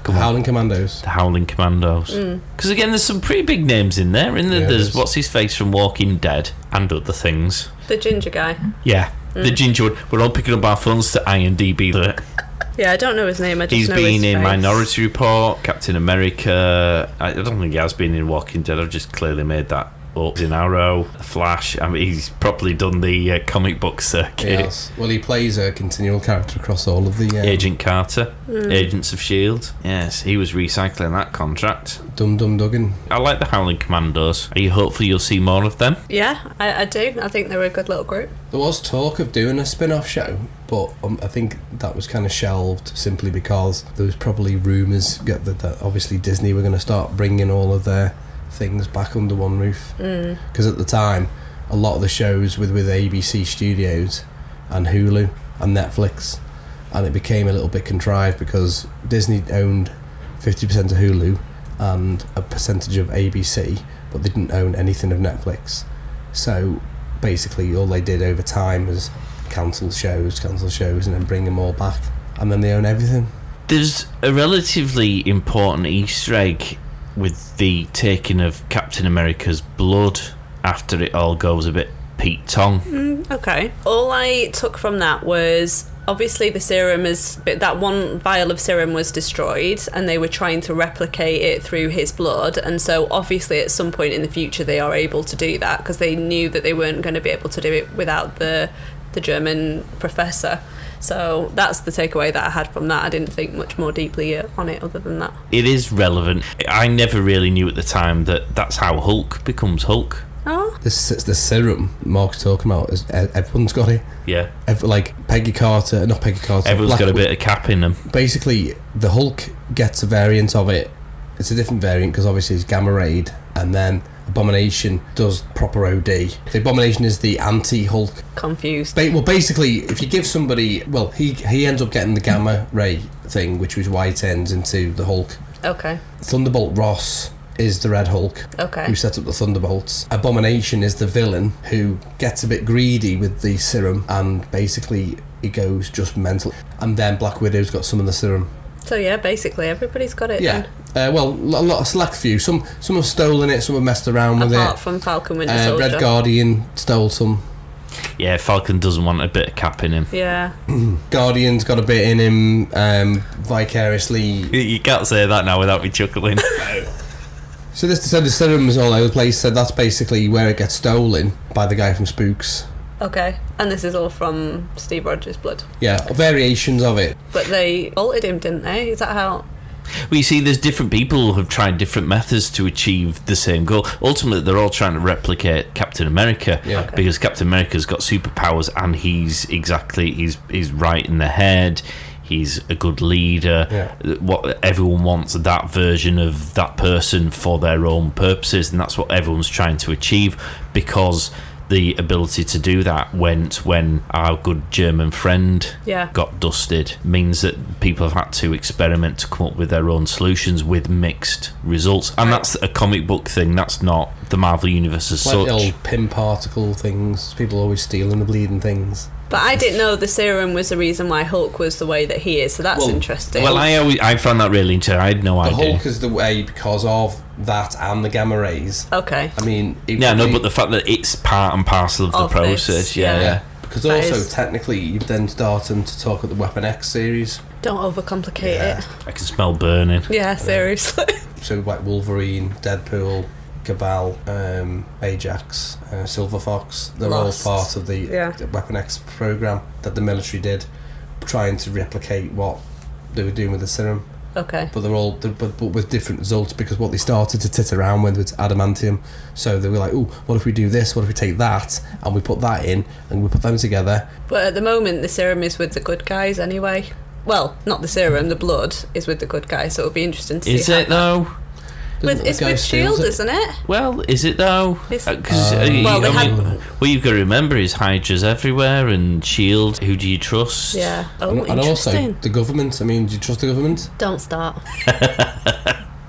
Howling Commandos. The Howling Commandos. Because again, there's some pretty big names in there. Isn't there? Yeah, There's what's his face from Walking Dead and other things. The ginger guy. Yeah, the ginger one. We're all picking up our phones to IMDb. Yeah, I don't know his name. I just He's know been his in face. Minority Report, Captain America. I don't think he has been in Walking Dead. I've just clearly made that up. In Arrow, Flash. I mean, he's probably done the comic book circuit. Yes. Well, he plays a continual character across all of the... Agent Carter, Agents of S.H.I.E.L.D. Yes, he was recycling that contract. Dum Dum Duggan. I like the Howling Commandos. Are you hopeful you'll see more of them? Yeah, I do. I think they're a good little group. There was talk of doing a spin-off show, but I think that was kind of shelved simply because there was probably rumours that obviously Disney were going to start bringing all of their things back under one roof. Because at the time, a lot of the shows with ABC Studios and Hulu and Netflix, and it became a little bit contrived because Disney owned 50% of Hulu and a percentage of ABC, but they didn't own anything of Netflix. So basically all they did over time was cancel shows, and then bring them all back, and then they own everything. There's a relatively important Easter egg with the taking of Captain America's blood after it all goes a bit Pete Tong. Okay. All I took from that was obviously the serum that one vial of serum was destroyed, and they were trying to replicate it through his blood, and so obviously at some point in the future they are able to do that because they knew that they weren't going to be able to do it without the German professor. So that's the takeaway that I had from that. I didn't think much more deeply on it other than that. It is relevant. I never really knew at the time that that's how Hulk becomes Hulk. Oh. The serum Mark's talking about, is everyone's got it. Yeah. Like not Peggy Carter. Everyone's got a bit of cap in them. Basically, the Hulk gets a variant of it. It's a different variant because obviously it's gamma rayed, and then Abomination does proper OD. The Abomination is the anti-Hulk. Confused. Basically, if you give somebody... Well, he ends up getting the gamma ray thing, which was why it turns into the Hulk. Okay. Thunderbolt Ross is the Red Hulk, okay, who sets up the Thunderbolts. Abomination is the villain who gets a bit greedy with the serum, and basically he goes just mental. And then Black Widow's got some of the serum. So yeah, basically everybody's got it. Yeah. Well, a lot of select few. Some have stolen it, some have messed around with it. Apart from Falcon Winter Soldier. Red Guardian stole some. Yeah, Falcon doesn't want a bit of cap in him. Yeah. Guardian's got a bit in him, vicariously. You can't say that now without me chuckling. So the serum is all over the place. So that's basically where it gets stolen by the guy from Spooks. Okay, and this is all from Steve Rogers' blood. Yeah, variations of it. But they altered him, didn't they? Is that how? Well, you see, there's different people who have tried different methods to achieve the same goal. Ultimately, they're all trying to replicate Captain America, because Captain America's got superpowers, and he's right in the head. He's a good leader. Yeah. What everyone wants, that version of that person for their own purposes, and that's what everyone's trying to achieve, because the ability to do that went when our good German friend got dusted. Means that people have had to experiment to come up with their own solutions with mixed results, and that's a comic book thing. That's not the Marvel universe as such. Like the old Pym particle things. People always stealing the bleeding things. But I didn't know the serum was the reason why Hulk was the way that he is, so that's interesting. Well, I found that really interesting. I had no idea. The Hulk is the way because of that and the gamma rays. Okay. I mean... but the fact that it's part and parcel of the process, yeah. Because that also, technically, you've then started to talk about the Weapon X series. Don't overcomplicate it. I can smell burning. Yeah, seriously. So, like Wolverine, Deadpool, Cabal, Ajax, Silver Fox, they're Lost. all part of the Weapon X program that the military did, trying to replicate what they were doing with the serum. Okay. But but with different results, because what they started to tit around with was adamantium. So they were like, "Ooh, what if we do this? What if we take that and we put that in and we put them together?" But at the moment, the serum is with the good guys anyway. Well, not the serum, the blood is with the good guys. So it'll be interesting to see. Is it though? It's with S.H.I.E.L.D., isn't it? Well, is it though? Because what you've got to remember is Hydra's everywhere, and S.H.I.E.L.D. Who do you trust? Yeah. And also the government. I mean, do you trust the government? Don't start.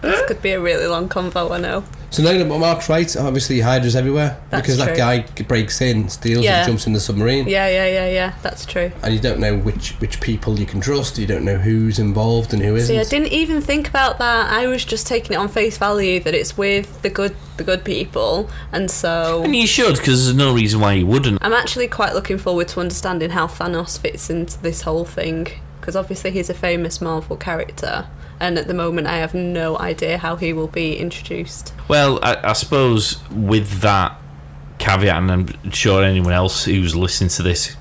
This could be a really long convo, I know. So now that Mark's right, obviously Hydra's everywhere. That's because true. That guy breaks in, steals it, jumps in the submarine. Yeah, that's true. And you don't know which people you can trust, you don't know who's involved and who isn't. See, I didn't even think about that. I was just taking it on face value that it's with the good people, and so... And you should, because there's no reason why you wouldn't. I'm actually quite looking forward to understanding how Thanos fits into this whole thing, because obviously he's a famous Marvel character, and at the moment I have no idea how he will be introduced. Well, I suppose with that caveat, and I'm sure anyone else who's listening to this,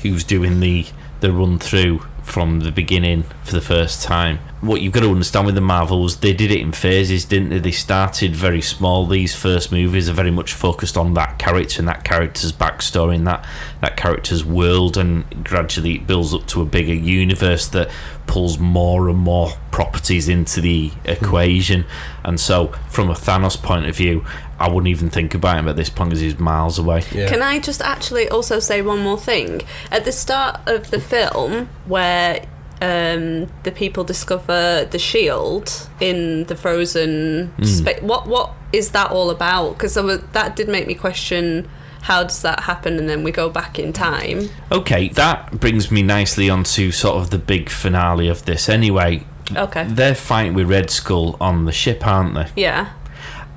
who's doing the run through from the beginning for the first time, what you've got to understand with the Marvels, they did it in phases, didn't they? They started very small. These first movies are very much focused on that character and that character's backstory and that character's world, and gradually it builds up to a bigger universe that pulls more and more properties into the equation. And so from a Thanos point of view, I wouldn't even think about him at this point because he's miles away. Yeah. Can I just actually also say one more thing? At the start of the film, where the people discover the shield in the frozen space, what is that all about? Because that did make me question how does that happen? And then we go back in time. Okay, that brings me nicely onto sort of the big finale of this anyway. Okay. They're fighting with Red Skull on the ship, aren't they? Yeah.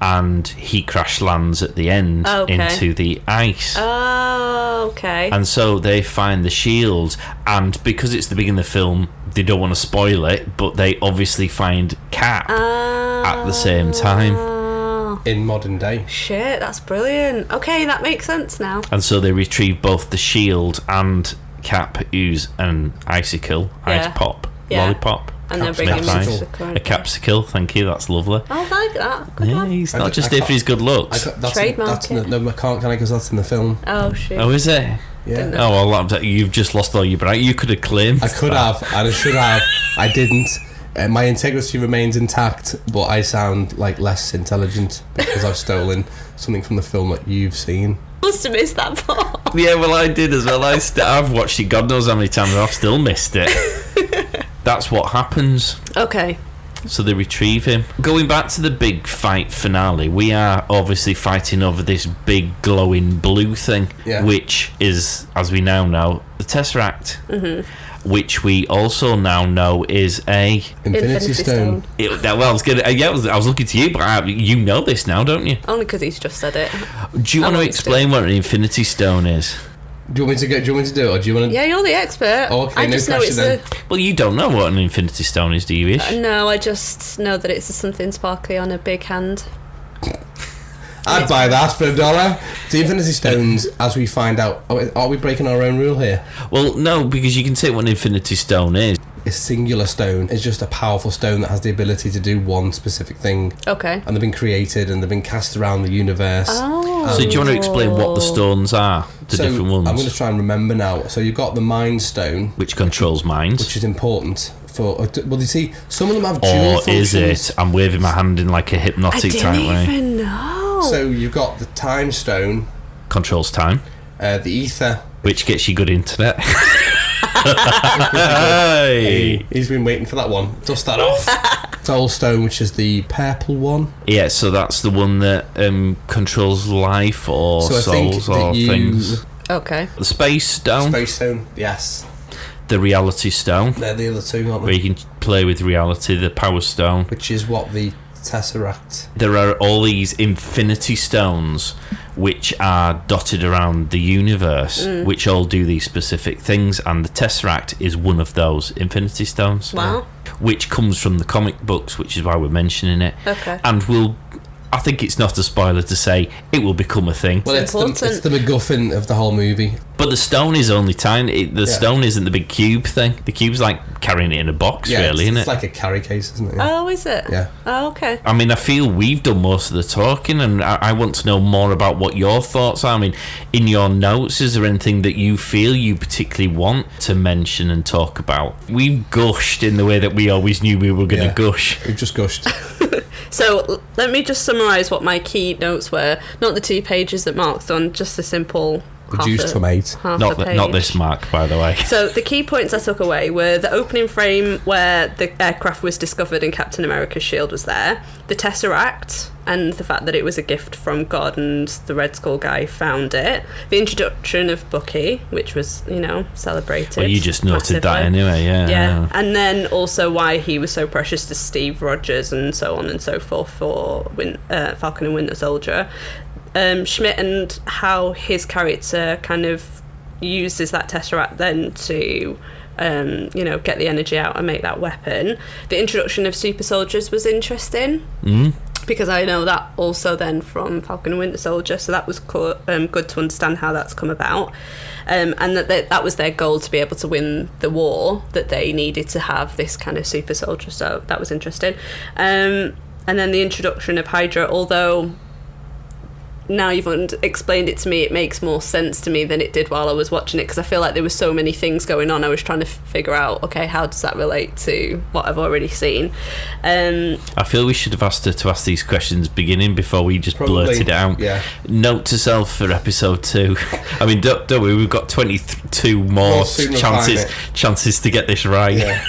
And he crash lands at the end into the ice. Oh, okay. And so they find the shield, and because it's the beginning of the film, they don't want to spoil it, but they obviously find Cap at the same time. In modern day. Shit, that's brilliant. Okay, that makes sense now. And so they retrieve both the shield and Cap, who's an icicle, ice pop, lollipop. And they're bringing him to the A current. capsicle, thank you, that's lovely. I like that. Good one. He's not just here for his good looks. Trademark it. No, I can't, can I? Because that's in the film. Oh, shit. Oh, is it? Yeah. Oh, well, you've just lost all your brain. You could have claimed I could have, and I should have. I didn't. My integrity remains intact, but I sound like less intelligent because I've stolen something from the film that you've seen. Must have missed that part. Yeah, well, I did as well. I've watched it God knows how many times and I've still missed it. That's what happens. Okay. So they retrieve him. Going back to the big fight finale, we are obviously fighting over this big glowing blue thing, which is, as we now know, the Tesseract, which we also now know is a Infinity Stone. I was looking to you, but you know this now, don't you? Only because he's just said it. Do you want to explain what an Infinity Stone is? Do you want me to do it, or do you want to? Yeah, you're the expert. Oh, okay, I no just know pressure it's then. Well, you don't know what an Infinity Stone is, do you, Ish? No, I just know that it's something sparkly on a big hand. I'd buy that for $1. The Infinity Stones, as we find out, are we breaking our own rule here? Well, no, because you can say what an Infinity Stone is. A singular stone is just a powerful stone that has the ability to do one specific thing. Okay. And they've been created and they've been cast around the universe. Oh. So do you want to explain what the stones are, the different ones? I'm going to try and remember now. So you've got the Mind Stone, which controls minds. which is important for... Well, you see, some of them have dual Or functions. is it? I'm waving my hand in like a hypnotic type way. I didn't even know. So you've got the Time Stone, Controls time, the Ether. which gets you good internet. Hey, he's been waiting for that one. Dust that off. Soul Stone, which is the purple one. Yeah, so that's the one that controls life or So I think souls that or things. Okay. The Space Stone, Space Stone, yes. the Reality Stone, They're the other two, aren't where they? you can play with reality, the Power Stone. Which is what the Tesseract... There are all these Infinity Stones which are dotted around the universe, which all do these specific things, and the Tesseract is one of those Infinity Stones. Wow. Which comes from the comic books, which is why we're mentioning it. Okay. And I think it's not a spoiler to say it will become a thing. Well, it's the MacGuffin of the whole movie. But the stone is only tiny. The stone isn't the big cube thing. The cube's like carrying it in a box, really, isn't it? It's like a carry case, isn't it? Oh, is it? Yeah. Oh, okay. I mean, I feel we've done most of the talking, and I want to know more about what your thoughts are. I mean, in your notes, is there anything that you feel you particularly want to mention and talk about? We've gushed in the way that we always knew we were going to gush. We've just gushed. So let me just summarise what my key notes were. Not the 2 pages that Mark's done, just the simple... Reduced from 8. Not this mark, by the way. So the key points I took away were the opening frame where the aircraft was discovered and Captain America's shield was there, the Tesseract, and the fact that it was a gift from God and the Red Skull guy found it, the introduction of Bucky, which was, celebrated. Well, you just noted that massively. anyway, yeah. And then also why he was so precious to Steve Rogers and so on and so forth for Falcon and Winter Soldier. Schmidt and how his character kind of uses that Tesseract then to get the energy out and make that weapon. The introduction of super soldiers was interesting because I know that also then from Falcon and Winter Soldier, so that was good to understand how that's come about, and that was their goal, to be able to win the war, that they needed to have this kind of super soldier, so that was interesting. And then the introduction of Hydra, although now you've explained it to me, it makes more sense to me than it did while I was watching it, because I feel like there were so many things going on. I was trying to figure out, okay, how does that relate to what I've already seen? I feel we should have asked her to ask these questions beginning before we just blurted it out. Yeah. Note to self for episode 2. I mean, don't worry, we've got 22 more chances to get this right. Yeah.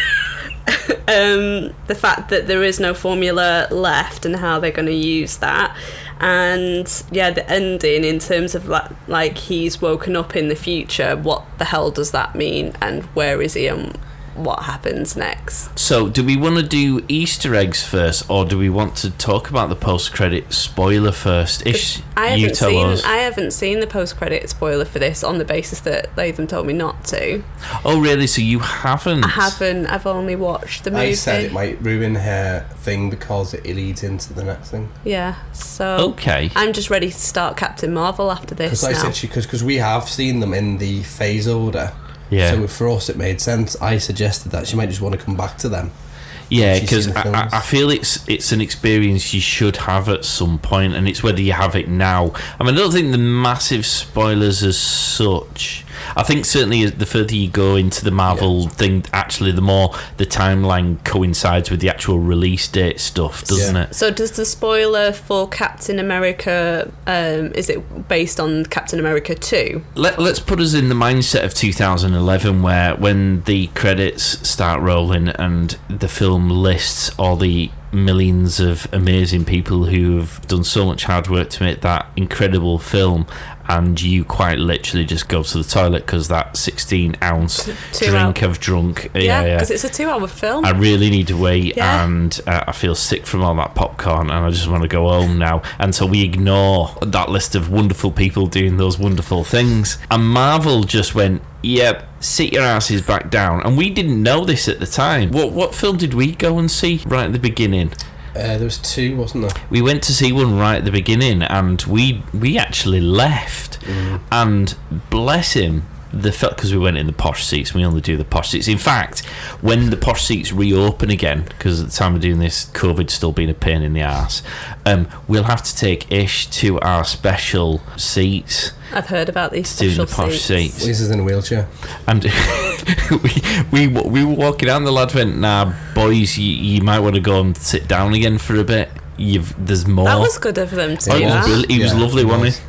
The fact that there is no formula left and how they're going to use that, And yeah, the ending in terms of like he's woken up in the future, what the hell does that mean, and where is he and what happens next? So do we want to do Easter eggs first, or do we want to talk about the post-credit spoiler first? Ish, I you tell us. I haven't seen the post-credit spoiler for this on the basis that Latham told me not to. Oh really? So you haven't? I haven't. I've only watched the movie. I said it might ruin her thing because it leads into the next thing. Yeah, so Okay. I'm just ready to start Captain Marvel after this Because I now. said because we have seen them in the phase order. Yeah. So for us it made sense. I suggested that she might just want to come back to them. Yeah, She's because seen the films. I feel it's an experience you should have at some point, and it's whether you have it now. I mean, I don't think the massive spoilers as such. I think certainly the further you go into the Marvel thing, actually, the more the timeline coincides with the actual release date stuff, doesn't it? So does the spoiler for Captain America, is it based on Captain America 2? Let's put us in the mindset of 2011, where when the credits start rolling and the film lists all the millions of amazing people who have done so much hard work to make that incredible film, and you quite literally just go to the toilet because that 16-ounce drink I've drunk. Yeah, because it's a 2-hour film. I really need to wait, Yeah. and I feel sick from all that popcorn, and I just want to go home now. And so we ignore that list of wonderful people doing those wonderful things. And Marvel just went, yep, sit your asses back down. And we didn't know this at the time. What film did we go and see right at the beginning? There was 2, wasn't there? We went to see one right at the beginning, and we actually left. And bless him, because we went in the posh seats. We only do the posh seats. In fact, when the posh seats reopen again, because at the time of doing this, COVID's still been a pain in the arse, we'll have to take Ish to our special seats. I've heard about these Doing special the posh seats. This is in a wheelchair. And we were walking out, and the lad went, nah, boys, you might want to go and sit down again for a bit. There's more. That was good of them to Oh, do that. he was lovely, wasn't he?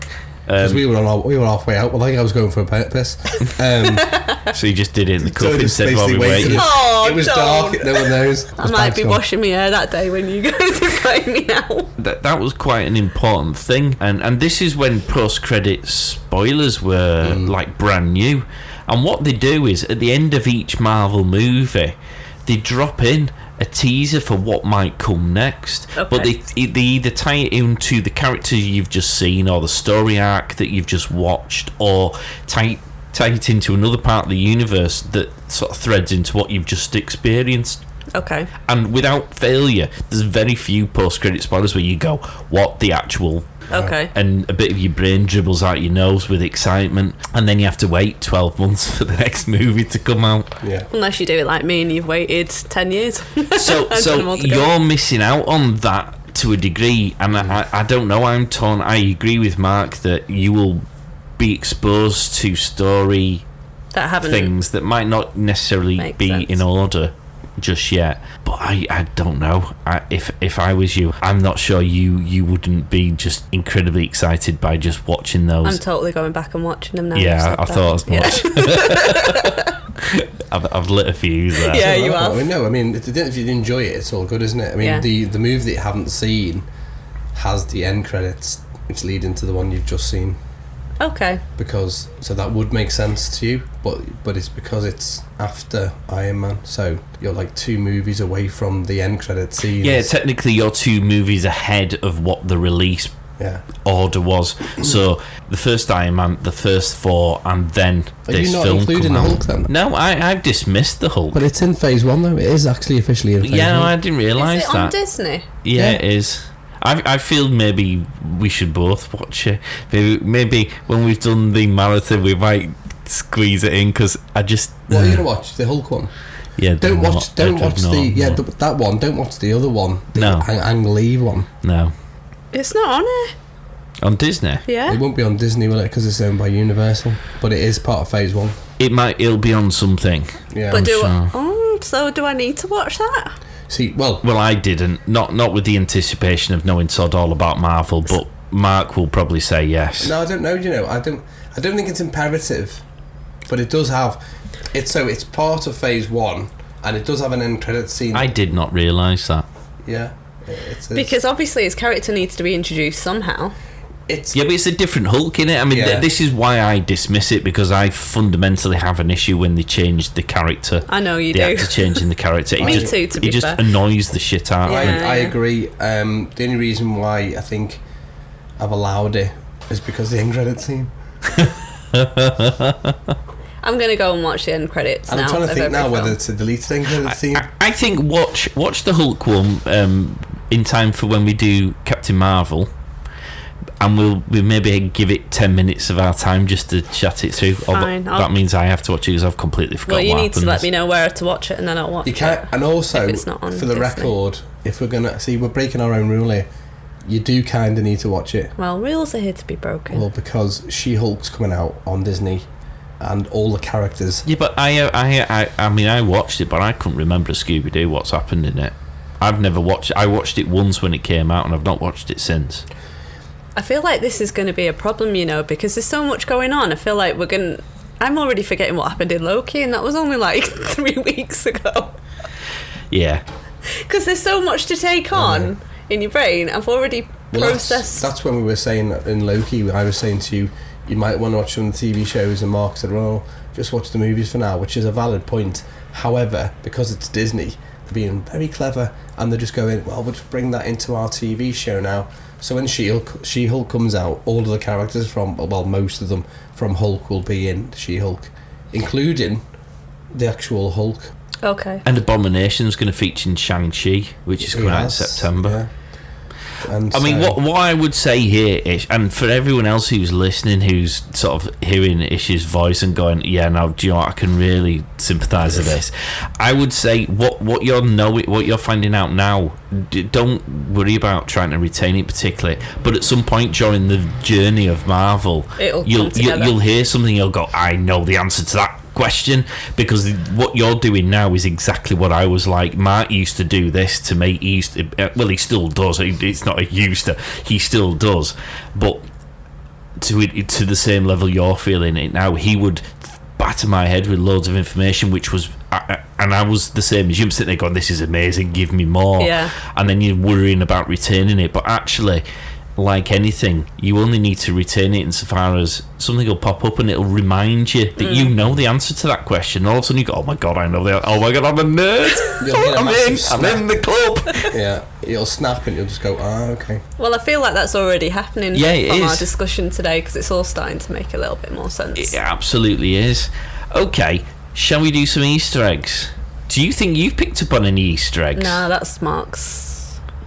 Because we were halfway out. Well, I think I was going for a piss. So he just did it in the So cup just instead while we basically waited. Oh, it was don't. dark. No one knows. I might be washing my hair that day when you go to find me out. That was quite an important thing, and this is when post-credit spoilers were like brand new. And what they do is at the end of each Marvel movie, they drop in a teaser for what might come next. Okay. But they either tie it into the characters you've just seen, or the story arc that you've just watched, or tie it into another part of the universe that sort of threads into what you've just experienced. Okay. And without failure, there's very few post-credit spoilers where you go, what the actual... Okay. And a bit of your brain dribbles out your nose with excitement, and then you have to wait 12 months for the next movie to come out. Yeah. Unless you do it like me and you've waited 10 years. So you're missing out on that to a degree, and I don't know, I'm torn. I agree with Mark that you will be exposed to story that haven't things that might not necessarily Makes be sense. in order just yet, but I don't know. If I was you, I'm not sure you wouldn't be just incredibly excited by just watching those. I'm totally going back and watching them now. Yeah, I you've said thought that. as much. I've lit a fuse there. Yeah, you have. I mean, no, I mean, if you enjoy it, it's all good, isn't it? I mean, Yeah. the movie that you haven't seen has the end credits, which lead into the one you've just seen. Okay. So that would make sense to you, but it's because it's after Iron Man, so you're like 2 movies away from the end credit scenes. Yeah, technically you're 2 movies ahead of what the release order was. So the first Iron Man, the first 4, and then Are this you not film including come the out. Hulk then? No, I've dismissed the Hulk. But it's in phase 1 though. It is actually officially in phase 1. Yeah, no, I didn't realise Is it that. on Disney? Yeah, it is. I feel maybe we should both watch it. Maybe when we've done the marathon, we might squeeze it in, because I just... What are you gonna watch? The Hulk one? Yeah, Don't watch that one. Don't watch the other one. The No. Ang Lee one. No. It's not on it. On Disney? Yeah. It won't be on Disney, will it? Because it's owned by Universal. But it is part of phase 1. It'll be on something. Yeah. But sure. so do I need to watch that? See, well, I didn't. Not with the anticipation of knowing sod all about Marvel, but Mark will probably say yes. no, I don't know. You know, I don't think it's imperative, but it does have. It's part of phase 1, and it does have an end credit scene. I did not realise that. Yeah. Because obviously his character needs to be introduced somehow. But it's a different Hulk, innit? I mean, this is why I dismiss it, because I fundamentally have an issue when they change the character. I know you the do. actor changing the character. Me too, to be It just fair. annoys the shit out of me. I agree. The only reason why I think I've allowed it is because the end credit scene. I'm going to go and watch the end credits And now. I'm trying to think now film. whether to delete the end credit scene. I think watch the Hulk one in time for when we do Captain Marvel, and we'll maybe give it 10 minutes of our time just to chat it through. Fine, That means I have to watch it because I've completely forgotten Well, you what need to happens. let me know where to watch it, and then I'll watch You can't, it. and also, if it's not on for the Disney. record, if we're going to... See, we're breaking our own rule here. You do kind of need to watch it. Well, rules are here to be broken. Well, because She-Hulk's coming out on Disney, and all the characters... Yeah, but I mean, I watched it, but I couldn't remember Scooby-Doo, what's happened in it. I've never watched it. I watched it once when it came out, and I've not watched it since. I feel like this is going to be a problem, because there's so much going on. I feel like I'm already forgetting what happened in Loki, and that was only like 3 weeks ago. Yeah. Because there's so much to take on in your brain. I've already processed. That's when we were saying in Loki, I was saying to you, you might want to watch some of the TV shows, and Mark said, well, just watch the movies for now, which is a valid point. However, because it's Disney, they're being very clever, and they're just going, well, we'll just bring that into our TV show now. So when She-Hulk comes out, all of the characters most of them from Hulk will be in She-Hulk, including the actual Hulk. Okay. And Abomination's going to feature in Shang-Chi, which is coming out in September. Yeah. And I mean, what I would say here, Ish, and for everyone else who's listening, who's sort of hearing Ish's voice and going, yeah, now, do you know what, I can really sympathise with this. I would say what you're finding out now, don't worry about trying to retain it particularly, but at some point during the journey of Marvel, you'll hear something, you'll go, I know the answer to that question, because what you're doing now is exactly what I was like. Mark used to do this to me. He still does. It's not a used to. He still does, but to the same level you're feeling it now. He would batter my head with loads of information, which was, and I was the same as you. I'm sitting there going, "This is amazing. Give me more." Yeah. And then you're worrying about retaining it, but actually, like anything, you only need to retain it insofar as something will pop up and it'll remind you that you know the answer to that question. All of a sudden you go, oh my god, I know the answer. Oh my god, I'm a nerd. I'm in the club. Yeah, it'll snap and you'll just go, okay. Well, I feel like that's already happening it from is. our discussion today, because it's all starting to make a little bit more sense. It absolutely is. Okay, shall we do some Easter eggs? Do you think you've picked up on any Easter eggs? No, that's Mark's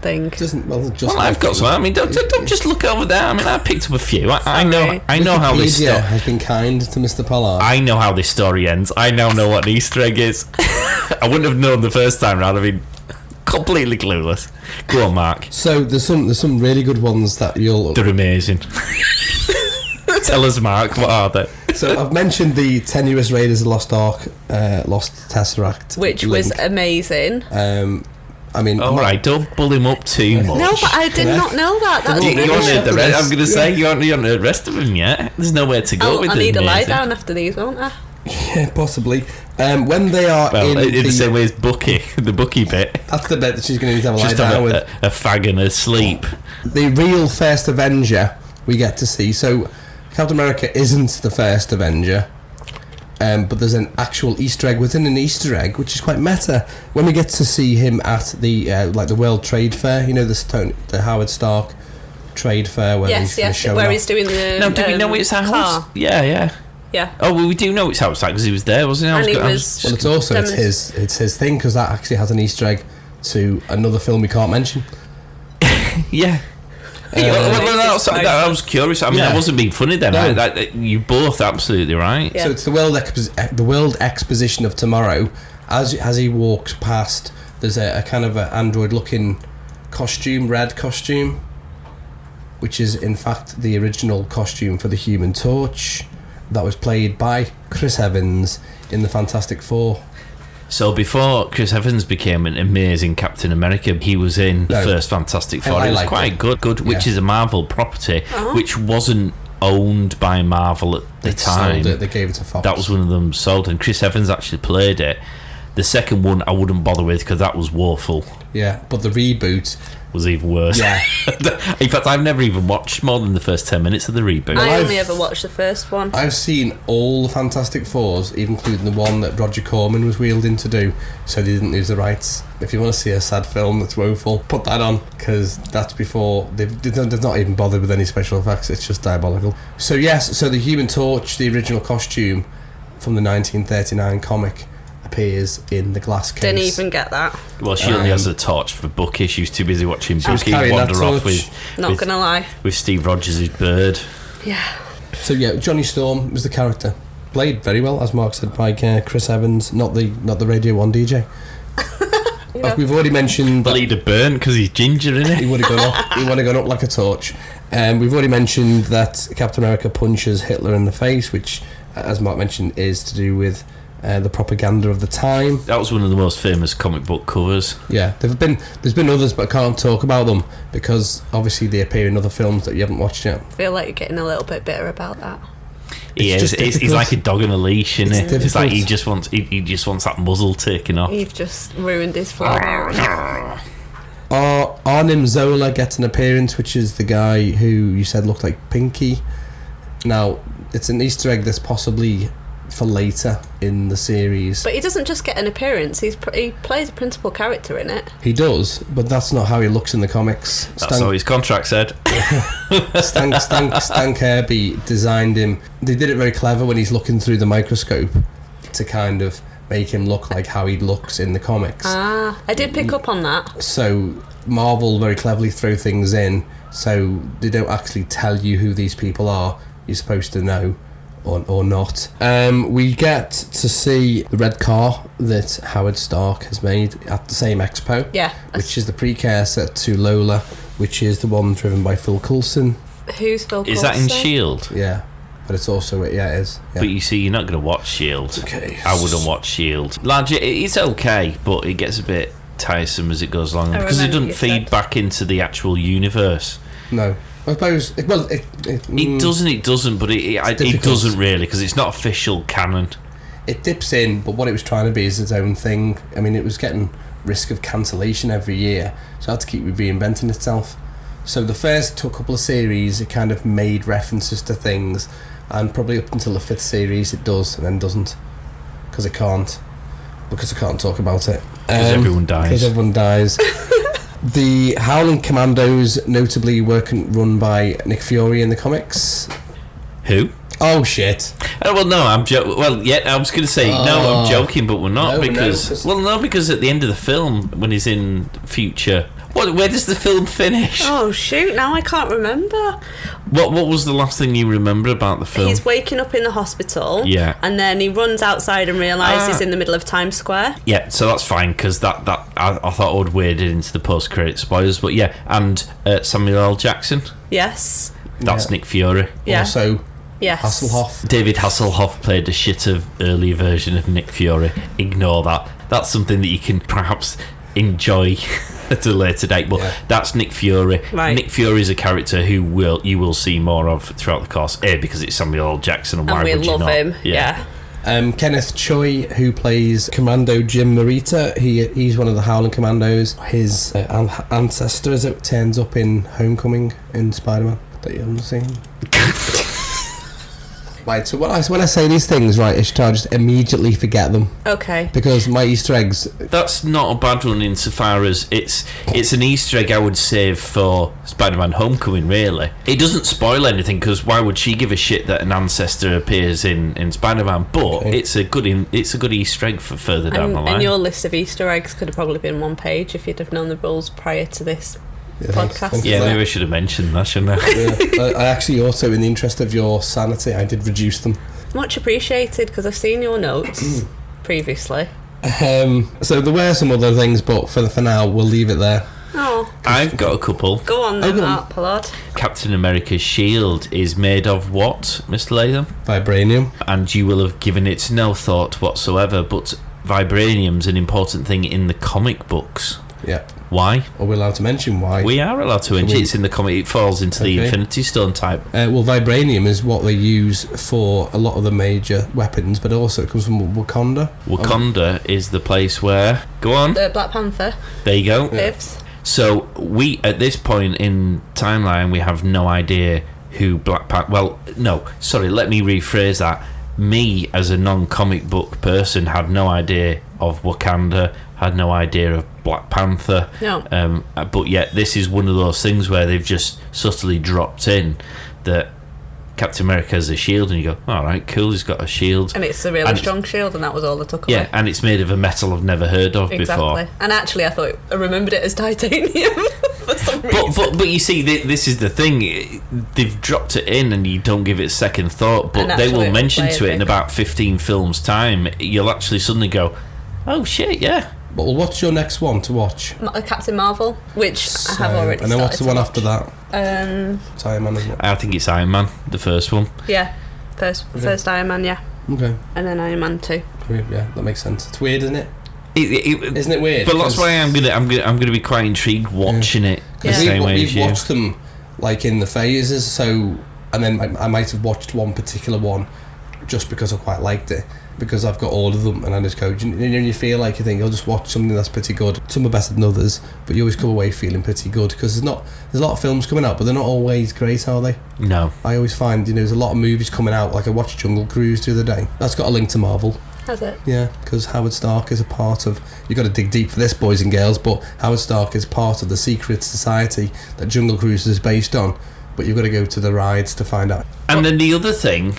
thing. Well, I've got some. I mean, don't just look over there. I mean, I picked up a few. I know how this Wikipedia has been kind to Mr. Pollard. I know how this story ends. I now know what an Easter egg is. I wouldn't have known the first time round. I mean, completely clueless. Go on, Mark. So there's some really good ones that you'll... They're amazing. Tell us, Mark, what are they? So I've mentioned the tenuous Raiders of the Lost Ark, Lost Tesseract, which was amazing. I mean, all right, don't bull him up too much. No, but I did not know that. That's you haven't heard the rest. I'm going to say you haven't heard the rest of them yet. There's nowhere to go with it. I need a lie down after these, won't I? Yeah, possibly. When they are in the same way as Bucky, the Bucky bit. That's the bit that she's going to need to have a lie Just down with. A fag and a sleep. The real first Avenger we get to see. So Captain America isn't the first Avenger. But there's an actual Easter egg within an Easter egg, which is quite meta. When we get to see him at the the World Trade Fair, the Howard Stark Trade Fair, where he's doing the. No, do we know it's Howard? Yeah. Oh, well, we do know it's Howard Stark because he was there, wasn't he? Well, it's also it's his thing, because that actually has an Easter egg to another film we can't mention. Yeah. I was curious. I mean, I wasn't being funny then. No. You both absolutely right. Yeah. So it's the World Exposition of Tomorrow. As he walks past, there's a kind of an android-looking red costume, which is in fact the original costume for the Human Torch, that was played by Chris Evans in the Fantastic Four. So before Chris Evans became an amazing Captain America, he was in the first Fantastic Four. It was quite good, which is a Marvel property, which wasn't owned by Marvel at the time. Sold it. They gave it to Fox. That was one of them sold, and Chris Evans actually played it. The second one I wouldn't bother with because that was woeful. Yeah, but the reboot was even worse. Yeah. In fact, I've never even watched more than the first 10 minutes of the reboot. I only ever watched the first one. I've seen all the Fantastic Fours, even including the one that Roger Corman was wheeled in to do, so they didn't lose the rights. If you want to see a sad film that's woeful, put that on, because that's before they've not even bothered with any special effects. It's just diabolical. So yes, so the Human Torch, the original costume from the 1939 comic, appears in the glass case. Didn't even get that. Well, she only has a torch for Bucky. She was too busy watching Bucky wander off Not gonna lie, with Steve Rogers' bird. Yeah. So yeah, Johnny Storm was the character, played very well, as Mark said, by Chris Evans, not the Radio 1 DJ. We've already mentioned Well, he'd have burnt because he's ginger, innit? he would have gone up. He would have gone up like a torch. We've already mentioned that Captain America punches Hitler in the face, which, as Mark mentioned, is to do with the propaganda of the time. That was one of the most famous comic book covers. Yeah, there's been others, but I can't talk about them because obviously they appear in other films that you haven't watched yet. I feel like you're getting a little bit bitter about that. He's like a dog on a leash, isn't it? It's like he just wants that muzzle taken off. You've just ruined his flow. Arnim Zola gets an appearance, which is the guy who you said looked like Pinky. Now, it's an Easter egg that's possibly for later in the series. But he doesn't just get an appearance, he plays a principal character in it. He does, but that's not how he looks in the comics. That's how his contract said. Stan Kirby designed him. They did it very clever when he's looking through the microscope to kind of make him look like how he looks in the comics. I did pick up on that. So Marvel very cleverly throw things in so they don't actually tell you who these people are. You're supposed to know or not. We get to see the red car that Howard Stark has made at the same expo. Yeah. Which is the precursor to Lola, which is the one driven by Phil Coulson. Who's Phil Coulson? Is that in S.H.I.E.L.D.? Yeah. But it's also, yeah, it is. Yeah. But you see, you're not going to watch S.H.I.E.L.D. Okay. I wouldn't watch S.H.I.E.L.D. Largely, it's okay, but it gets a bit tiresome as it goes along because it doesn't feed back into the actual universe. No. I suppose, it doesn't, but it doesn't really, because it's not official canon. It dips in, but what it was trying to be is its own thing. I mean, it was getting risk of cancellation every year, so it had to keep reinventing itself. So the first couple of series, it kind of made references to things, and probably up until the 5th series it does, and then doesn't, because I can't talk about it. Because everyone dies. The Howling Commandos, notably run by Nick Fury in the comics. Who? Oh shit! Well, no, I'm I was going to say no, I'm joking, but we're not because at the end of the film, when he's in future, where does the film finish? Oh shoot! Now I can't remember. What was the last thing you remember about the film? He's waking up in the hospital. Yeah. And then he runs outside and realises he's in the middle of Times Square. Yeah, so that's fine because that I thought I would wade it into the post-credit spoilers, but yeah, and Samuel L. Jackson. Yes. That's Nick Fury. Yeah. Also. Yes. Hasselhoff. David Hasselhoff played a shit of early version of Nick Fury. Ignore that. That's something that you can perhaps enjoy at a later date, but that's Nick Fury. Right. Nick Fury is a character who you will see more of throughout the course. Because it's Samuel L. Jackson, and why would you not? And we love him. Yeah. Kenneth Choi, who plays Commando Jim Morita, he's one of the Howling Commandos. His ancestor, as it turns up in Homecoming in Spider-Man that you haven't seen. Right, so when I say these things, right, Ishtar, just immediately forget them. Okay. Because my Easter eggs... That's not a bad one insofar as it's an Easter egg I would save for Spider-Man Homecoming, really. It doesn't spoil anything, because why would she give a shit that an ancestor appears in Spider-Man? But it's a good Easter egg for further down the line. And your list of Easter eggs could have probably been one page if you'd have known the rules prior to this podcast. Thanks maybe I should have mentioned that, shouldn't I? I actually also, in the interest of your sanity, I did reduce them. Much appreciated, because I've seen your notes previously. So there were some other things, but for now we'll leave it there. Oh, I've got a couple. Go on then, Mark Pollard. Captain America's shield is made of what, Mr. Latham? Vibranium. And you will have given it no thought whatsoever, but vibranium's an important thing in the comic books. Yeah. Why? Are we allowed to mention why? We are allowed to mention. It's in the comic. It falls into the Okay. Infinity Stone type. Well, vibranium is what they use for a lot of the major weapons, but also it comes from Wakanda. Wakanda is the place where... Go on. The Black Panther There you go. lives. So we, at this point in timeline, we have no idea who Black Panther... Well, no, sorry, let me rephrase that. Me, as a non-comic book person, had no idea of Wakanda, had no idea of Black Panther. No. But yet, this is one of those things where they've just subtly dropped in that Captain America has a shield, and you go, all right, cool, he's got a shield. And it's a really And strong shield, and that was all they took Yeah, away. and it's made of a metal I've never heard of Exactly. before. And actually, I remembered it as titanium for some reason. But you see, this is the thing. They've dropped it in, and you don't give it a second thought. But And they actually will it will mention play to a it in big- about 15 films' time. You'll actually suddenly go, "Oh shit, yeah." Well, what's your next one to watch? Captain Marvel, which I have already And then what's the one started after to that? watch. It's Iron Man, isn't it? I think it's Iron Man, the first one. Yeah. First Iron Man, yeah. Okay. And then Iron Man 2. Yeah, that makes sense. It's weird, isn't it? Isn't Isn't it weird? But that's 'Cause- why I'm gonna be quite intrigued watching it the Yeah. same way as We've you. watched them like in the phases, so and then I might have watched one particular one just because I quite liked it, because I've got all of them, and I just go, you feel like you think I'll just watch something that's pretty good. Some are better than others, but you always come away feeling pretty good, because there's a lot of films coming out, but they're not always great, are they? No. I always find there's a lot of movies coming out. Like I watched Jungle Cruise the other day. That's got a link to Marvel. Has it? Yeah, because Howard Stark is a part of... You've got to dig deep for this, boys and girls, but Howard Stark is part of the secret society that Jungle Cruise is based on, but you've got to go to the rides to find out. And then the other thing,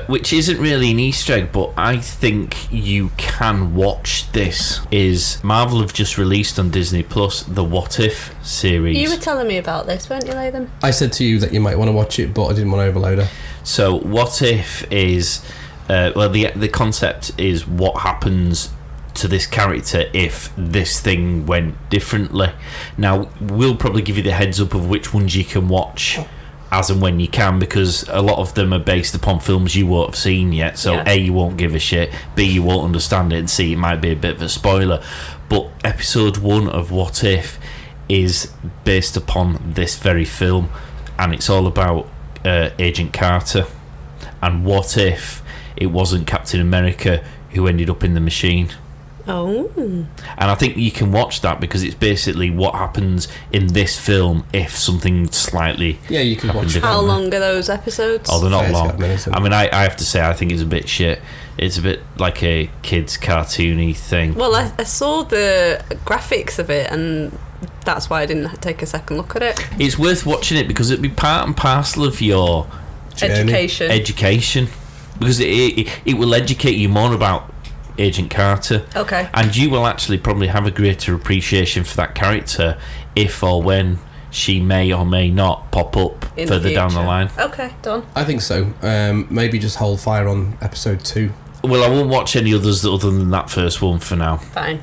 which isn't really an Easter egg, but I think you can watch this, is Marvel have just released on Disney Plus the What If series. You were telling me about this, weren't you, Latham? I said to you that you might want to watch it, but I didn't want to overload her. So What If is... the concept is what happens to this character if this thing went differently. Now, we'll probably give you the heads up of which ones you can watch as and when you can, because a lot of them are based upon films you won't have seen yet, so Yeah. A, you won't give a shit, B, you won't understand it, and C, it might be a bit of a spoiler. But episode 1 of What If is based upon this very film, and it's all about Agent Carter, and what if it wasn't Captain America who ended up in the machine. Oh. And I think you can watch that because it's basically what happens in this film if something slightly Yeah, you can happened watch. differently. How long are those episodes? Oh, they're not 35 long. minutes, isn't I mean, I have to say, I think it's a bit shit. It's a bit like a kid's cartoony thing. Well, I saw the graphics of it, and that's why I didn't take a second look at it. It's worth watching it because it'd be part and parcel of your Journey. Education. because it will educate you more about Agent Carter. Okay. And you will actually probably have a greater appreciation for that character if or when she may or may not pop up In the further down the future. line. Okay, done. I think so. Maybe just hold fire on episode 2. Well, I won't watch any others other than that first one for now. Fine.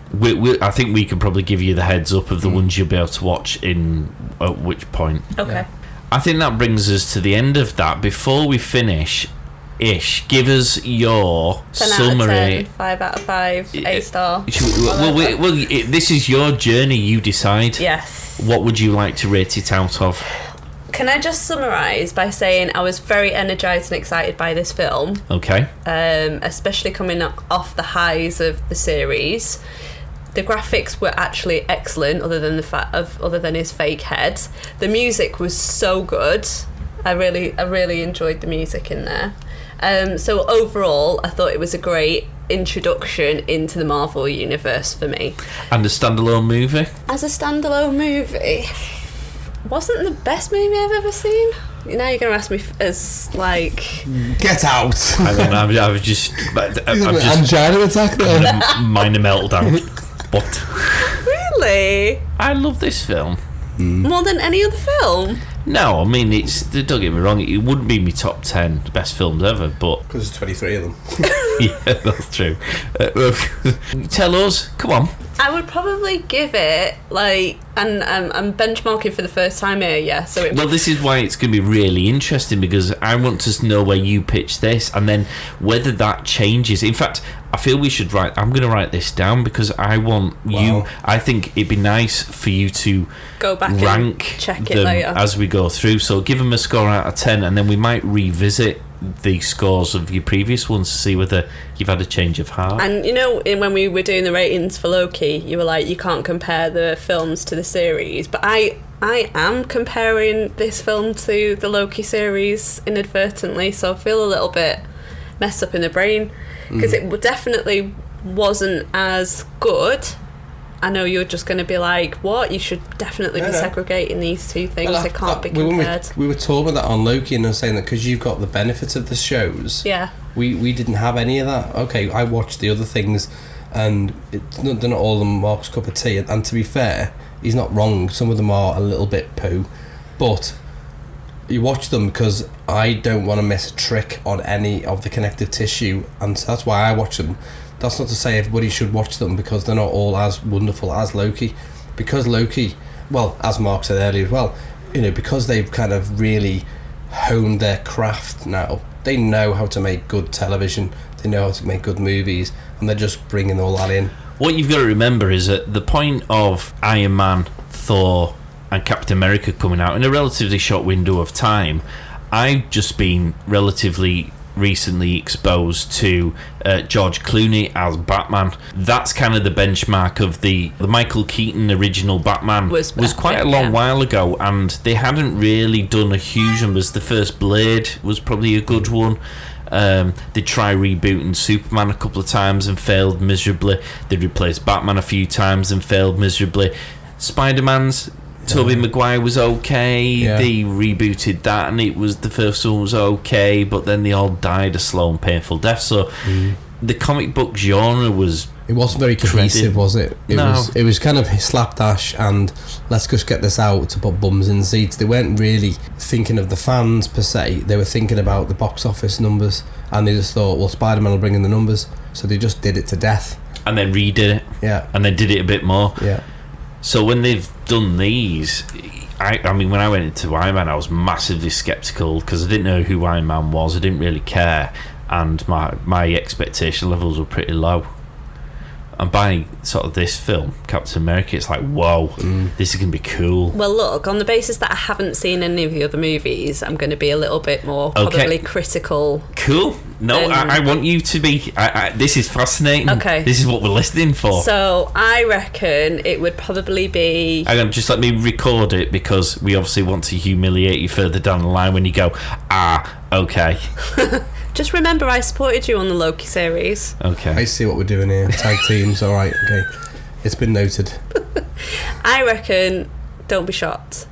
I think we can probably give you the heads up of the ones you'll be able to watch in at which point. Okay. Yeah. I think that brings us to the end of that. Before we finish, Ish, give us your 10 summary. out of 10, 5 out of 5, A star. This is your journey. You decide. Yes. What would you like to rate it out of? Can I just summarise by saying I was very energised and excited by this film, Okay. especially coming off the highs of the series. The graphics were actually excellent, other than his fake head. The music was so good. I really enjoyed the music in there. So overall, I thought it was a great introduction into the Marvel universe for me. And a standalone movie? As a standalone movie, wasn't the best movie I've ever seen. Now you're going to ask me as like... Get out! I don't know. I was just. I'm just Angina attack there. minor meltdown. What? Really? I love this film. More than any other film? No, I mean, don't get me wrong, it wouldn't be my top 10 best films ever, but Because there's 23 of them. yeah, that's true. Tell us, come on. I would probably give it like, and I'm benchmarking for the first time here, yeah. So it Well, this is why it's going to be really interesting, because I want to know where you pitch this and then whether that changes. In fact, I feel we should write. I'm going to write this down because I want you. I think it'd be nice for you to go back rank and check them it later as we go through. So give them a score out of 10, and then we might revisit the scores of your previous ones to see whether you've had a change of heart. And when we were doing the ratings for Loki, you were like, you can't compare the films to the series, but I am comparing this film to the Loki series inadvertently, so I feel a little bit messed up in the brain because it definitely wasn't as good. I know you're just going to be like, what? You should definitely be segregating these two things. They can't be compared. We were talking about that on Loki, and I was saying that because you've got the benefits of the shows. Yeah. We didn't have any of that. Okay, I watched the other things, and they're not all of them Mark's cup of tea. And to be fair, he's not wrong. Some of them are a little bit poo, but you watch them because I don't want to miss a trick on any of the connective tissue, and so that's why I watch them. That's not to say everybody should watch them because they're not all as wonderful as Loki. Because Loki, well, as Mark said earlier as well, because they've kind of really honed their craft now. They know how to make good television. They know how to make good movies, and they're just bringing all that in. What you've got to remember is that the point of Iron Man, Thor, and Captain America coming out in a relatively short window of time, I've just been relatively recently exposed to George Clooney as Batman. That's kind of the benchmark of the Michael Keaton original Batman was quite a long while ago, and they hadn't really done a huge numbers. The first Blade was probably a good one. They tried rebooting Superman a couple of times and failed miserably. They replaced Batman a few times and failed miserably. Spider-Man's Tobey Maguire was okay. They rebooted that, and the first one was okay, but then they all died a slow and painful death. So the comic book genre it wasn't very cohesive, was it? It was kind of slapdash and let's just get this out to put bums in seats. They weren't really thinking of the fans per se. They were thinking about the box office numbers, and they just thought, well, Spider-Man will bring in the numbers, so they just did it to death and then redid it, and then did it a bit more. So when they've done these, I mean, when I went into Iron Man, I was massively sceptical because I didn't know who Iron Man was. I didn't really care, and my expectation levels were pretty low. And by sort of this film, Captain America, it's like, whoa, this is going to be cool. Well, look, on the basis that I haven't seen any of the other movies, I'm going to be a little bit more probably critical. Cool. No, I want you to be... this is fascinating. Okay. This is what we're listening for. So, I reckon it would probably be... Hang on, just let me record it because we obviously want to humiliate you further down the line when you go, okay. Just remember, I supported you on the Loki series. Okay. I see what we're doing here. Tag teams, all right, okay. It's been noted. I reckon, don't be shocked,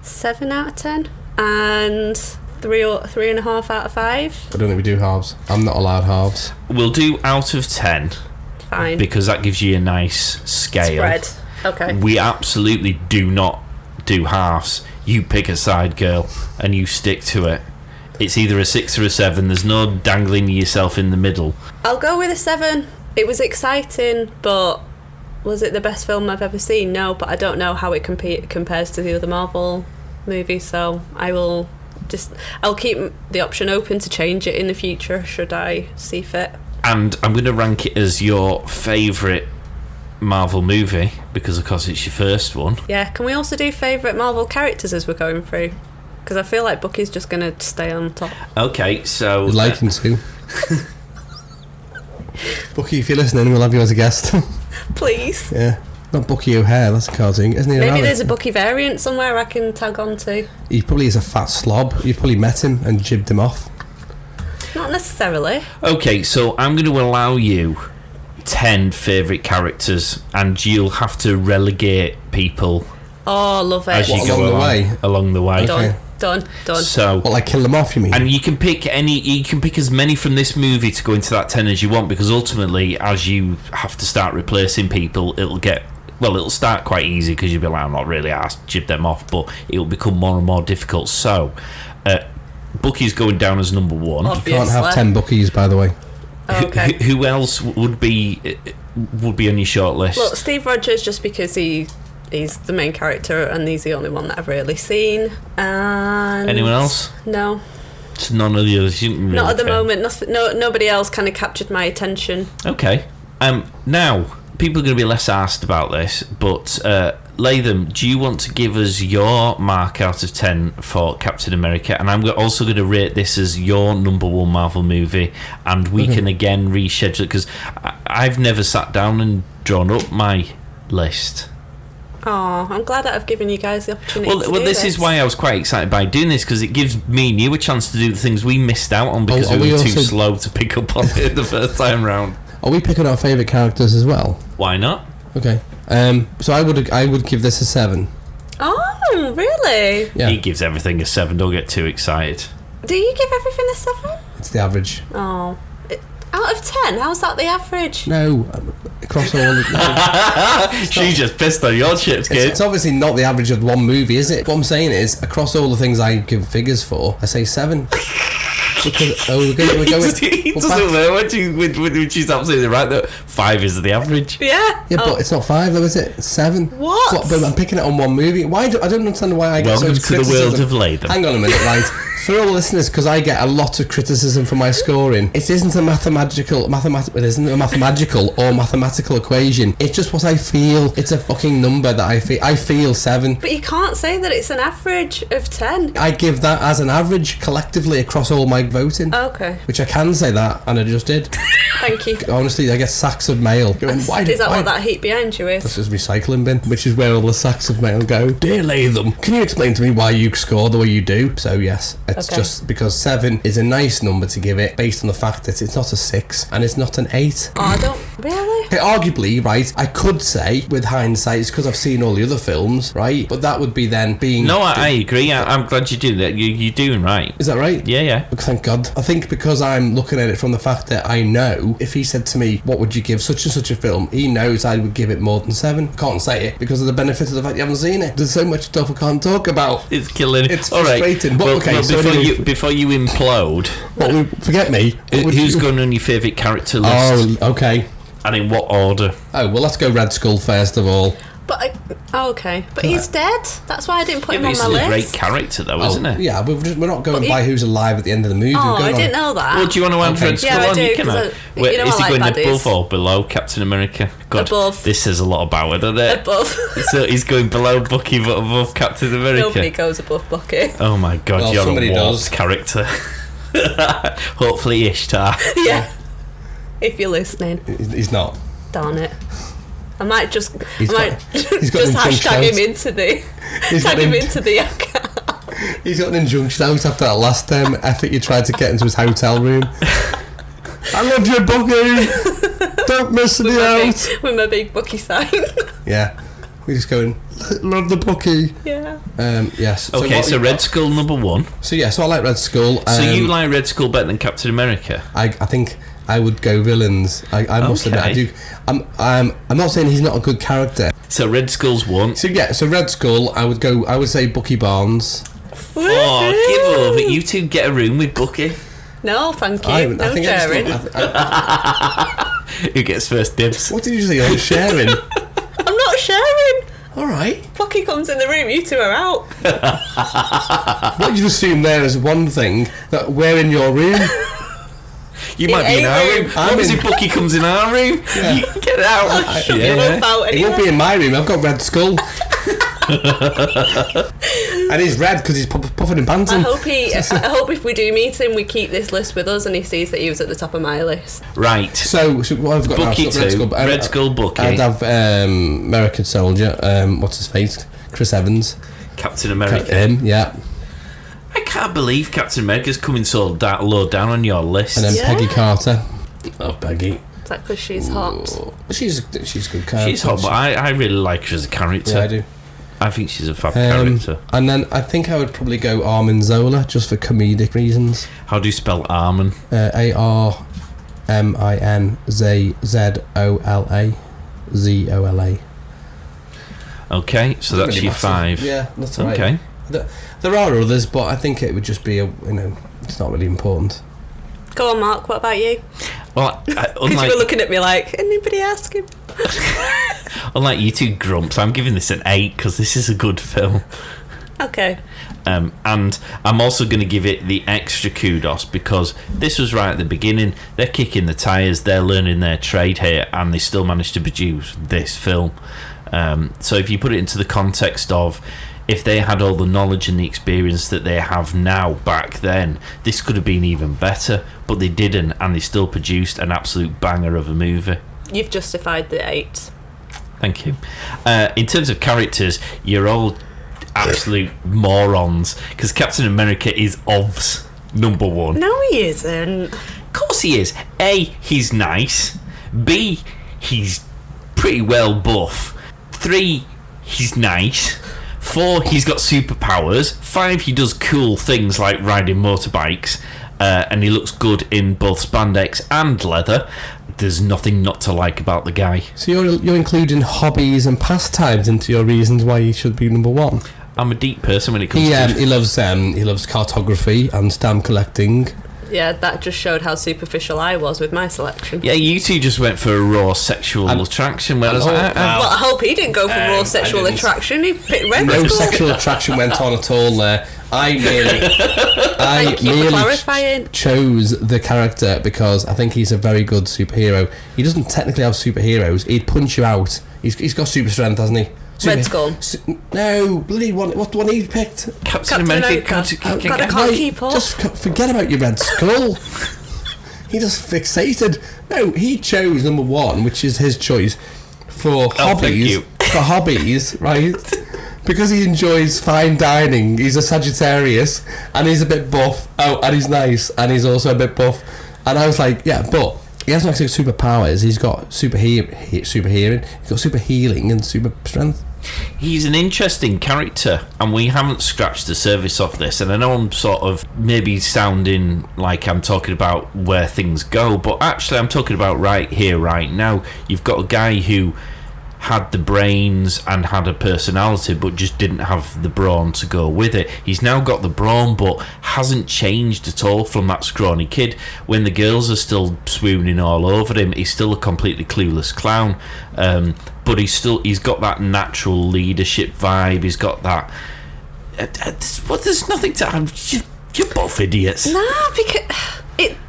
7 out of 10 and 3.5 out of 5. I don't think we do halves. I'm not allowed halves. We'll do out of 10. Fine. Because that gives you a nice scale. Spread. Okay. We absolutely do not do halves. You pick a side, girl, and you stick to it. It's either a 6 or a 7. There's no dangling yourself in the middle. I'll go with a 7. It was exciting, but was it the best film I've ever seen? No, but I don't know how it compares to the other Marvel movies, so I'll keep the option open to change it in the future should I see fit. And I'm going to rank it as your favourite Marvel movie because of course it's your first one. Yeah, can we also do favourite Marvel characters as we're going through? Because I feel like Bucky's just going to stay on top. Okay, so... We'd like him to. Bucky, if you're listening, we'll have you as a guest. Please. Yeah. Not Bucky O'Hare, that's a cartoon, isn't he? Maybe there's a Bucky variant somewhere I can tag on to. He probably is a fat slob. You've probably met him and jibbed him off. Not necessarily. Okay, so I'm going to allow you 10 favourite characters and you'll have to relegate people... Oh, love it. As you go along the way. Okay. Done. So, what, like kill them off, you mean? And you can pick as many from this movie to go into that 10 as you want, because ultimately, as you have to start replacing people, it'll start quite easy because you'll be like, I'm not really asked, jib them off, but it'll become more and more difficult. So, Bucky's going down as number 1. Obviously. You can't have 10 Buckys, by the way. Okay. Who else would be on your short list? Well, Steve Rogers, just because he's the main character and he's the only one that I've really seen. And anyone else? No. So none of the others. You didn't really Not at the care. moment. Nobody else kind of captured my attention. Okay. Now, people are going to be less asked about this, but Latham, do you want to give us your mark out of 10 for Captain America? And I'm also going to rate this as your number one Marvel movie, and we can again reschedule it, because I've never sat down and drawn up my list. Oh, I'm glad that I've given you guys the opportunity to do this is why I was quite excited by doing this, because it gives me and you a chance to do the things we missed out on because we were too slow to pick up on it the first time round. Are we picking our favourite characters as well? Why not? Okay. So I would give this a 7. Oh, really? Yeah. He gives everything a 7. Don't get too excited. Do you give everything a 7? It's the average. Oh. Out of 10? How's that the average? No, across all the... No. She's just pissed on your chips, kid. It's obviously not the average of one movie, is it? What I'm saying is, across all the things I give figures for, I say 7. Because, we're going... He doesn't know when she's absolutely right, though. 5 is the average. Yeah. Yeah, but it's not 5 though, is it? It's 7. What? But I'm picking it on one movie. I don't understand why I get Welcome so to much the world criticism. of Latham. Hang on a minute, right? For all listeners, because I get a lot of criticism for my scoring, it isn't a mathematical or mathematical equation. It's just what I feel. It's a fucking number that I feel. I feel 7. But you can't say that it's an average of 10. I give that as an average collectively across all my voting. Okay. Which I can say that, and I just did. Thank you. Honestly, I get sacks of mail. Going, Is that what that heap behind you is? This is recycling bin, which is where all the sacks of mail go. Dear Latham, can you explain to me why you score the way you do? So yes, it's just because 7 is a nice number to give it based on the fact that it's not a 6 and it's not an 8. Oh, I don't... Really? Okay, arguably, right, I could say, with hindsight, it's because I've seen all the other films, right? But that would be then being... No, I agree. I'm glad you do that. You're doing right. Is that right? Yeah. Thank God. I think because I'm looking at it from the fact that I know, if he said to me, what would you give such and such a film, he knows I would give it more than 7. Can't say it because of the benefit of the fact you haven't seen it. There's so much stuff I can't talk about. It's killing it. It's frustrating. All right. Before you implode, forget me. Who's going on your favourite character list? Oh, okay. And in what order? Oh, well, let's go Red Skull first of all. But okay. But he's dead. That's why I didn't put him on my list. He's a great character, though, isn't it? Yeah, we're not going by who's alive at the end of the movie. I didn't know that. Well, do you want to answer Red Skull? Yeah, I do. Is he going above or below Captain America? God, above. This says a lot about it, doesn't it? Above. So he's going below Bucky, but above Captain America. Nobody goes above Bucky. Oh my God, well, you're a warped does. character. Hopefully Ishtar. Yeah. If you're listening. He's not. Darn it. I might just He's got hashtag him into the account. He's got an injunction out after that last effort you tried to get into his hotel room. I love you, Bucky. Don't miss me out. With my big Bucky sign. Yeah. We're just going, love the Bucky. Yeah. Yes. Okay, so Red Skull number 1. So I like Red Skull. So you like Red Skull better than Captain America? I think I would go villains. I must admit, I do. I'm not saying he's not a good character. So Red Skull's 1. So Red Skull, I would say Bucky Barnes. Oh, give over. You two get a room with Bucky. No, thank you. No sharing. Who gets first dibs? What did you say? You're not sharing? I'm not sharing. Alright. Bucky comes in the room, you two are out. What you assume there is one thing, that we're in your room. You might be in our room. What if Bucky comes in our room? Yeah. You get out. It won't be in my room. I've got Red Skull. And he's red because he's puffing and panting. I hope if we do meet him, we keep this list with us and he sees that he was at the top of my list. Right. So what I've got Bucky now, Red Skull, Red Skull, Bucky. I'd have American Soldier. What's his face? Chris Evans. Captain America. Yeah. I can't believe Captain America's coming so low down on your list. And then Peggy Carter. Oh, Peggy. Is that because she's hot? She's a good character. She's hot, but I really like her as a character. Yeah, I do. I think she's a fab character. And then I think I would probably go Armin Zola, just for comedic reasons. How do you spell Armin? ARMINZOLA. Okay, so that's your 5. Yeah, that's all right. Okay. There are others, but I think it would just be it's not really important. Go on, Mark. What about you? Well, because you were looking at me like, anybody ask him? Unlike you two grumps, I'm giving this an 8 because this is a good film. Okay. And I'm also going to give it the extra kudos because this was right at the beginning. They're kicking the tyres, they're learning their trade here, and they still managed to produce this film. So if you put it into the context of if they had all the knowledge and the experience that they have now back then, this could have been even better, but they didn't, and they still produced an absolute banger of a movie. You've justified the 8. Thank you. In terms of characters, you're all absolute morons, because Captain America is OVS number 1. No, he isn't. Of course he is. A, he's nice. B, he's pretty well buff. 3, he's nice. 4, he's got superpowers. 5, he does cool things like riding motorbikes, and he looks good in both spandex and leather. There's nothing not to like about the guy. So you're including hobbies and pastimes into your reasons why he should be number 1. I'm a deep person when it comes to... He loves cartography and stamp collecting. Yeah, that just showed how superficial I was with my selection. Yeah, you two just went for a raw sexual attraction. Well, I hope he didn't go for raw sexual attraction. He picked Red Skull. No sexual attraction went on at all there. I merely chose the character because I think he's a very good superhero. He doesn't technically have superheroes. He'd punch you out. He's got super strength, hasn't he? Red Skull. No, bloody one. What the one he picked? Captain America. God, I can't keep up. Just forget about your Red Skull. He just fixated. No, he chose number 1, which is his choice for hobbies. For hobbies, right? Because he enjoys fine dining. He's a Sagittarius, and he's a bit buff. Oh, and he's nice, and he's also a bit buff. And I was like, yeah, but he hasn't actually got superpowers. He's got super hearing. He's got super healing and super strength. He's an interesting character, and we haven't scratched the surface of this. And I know I'm sort of maybe sounding like I'm talking about where things go, but actually I'm talking about right here, right now. You've got a guy who had the brains and had a personality but just didn't have the brawn to go with it. He's now got the brawn but hasn't changed at all from that scrawny kid. When the girls are still swooning all over him, he's still a completely clueless clown, but he's got that natural leadership vibe. He's got that there's nothing to... You're both idiots. Nah, because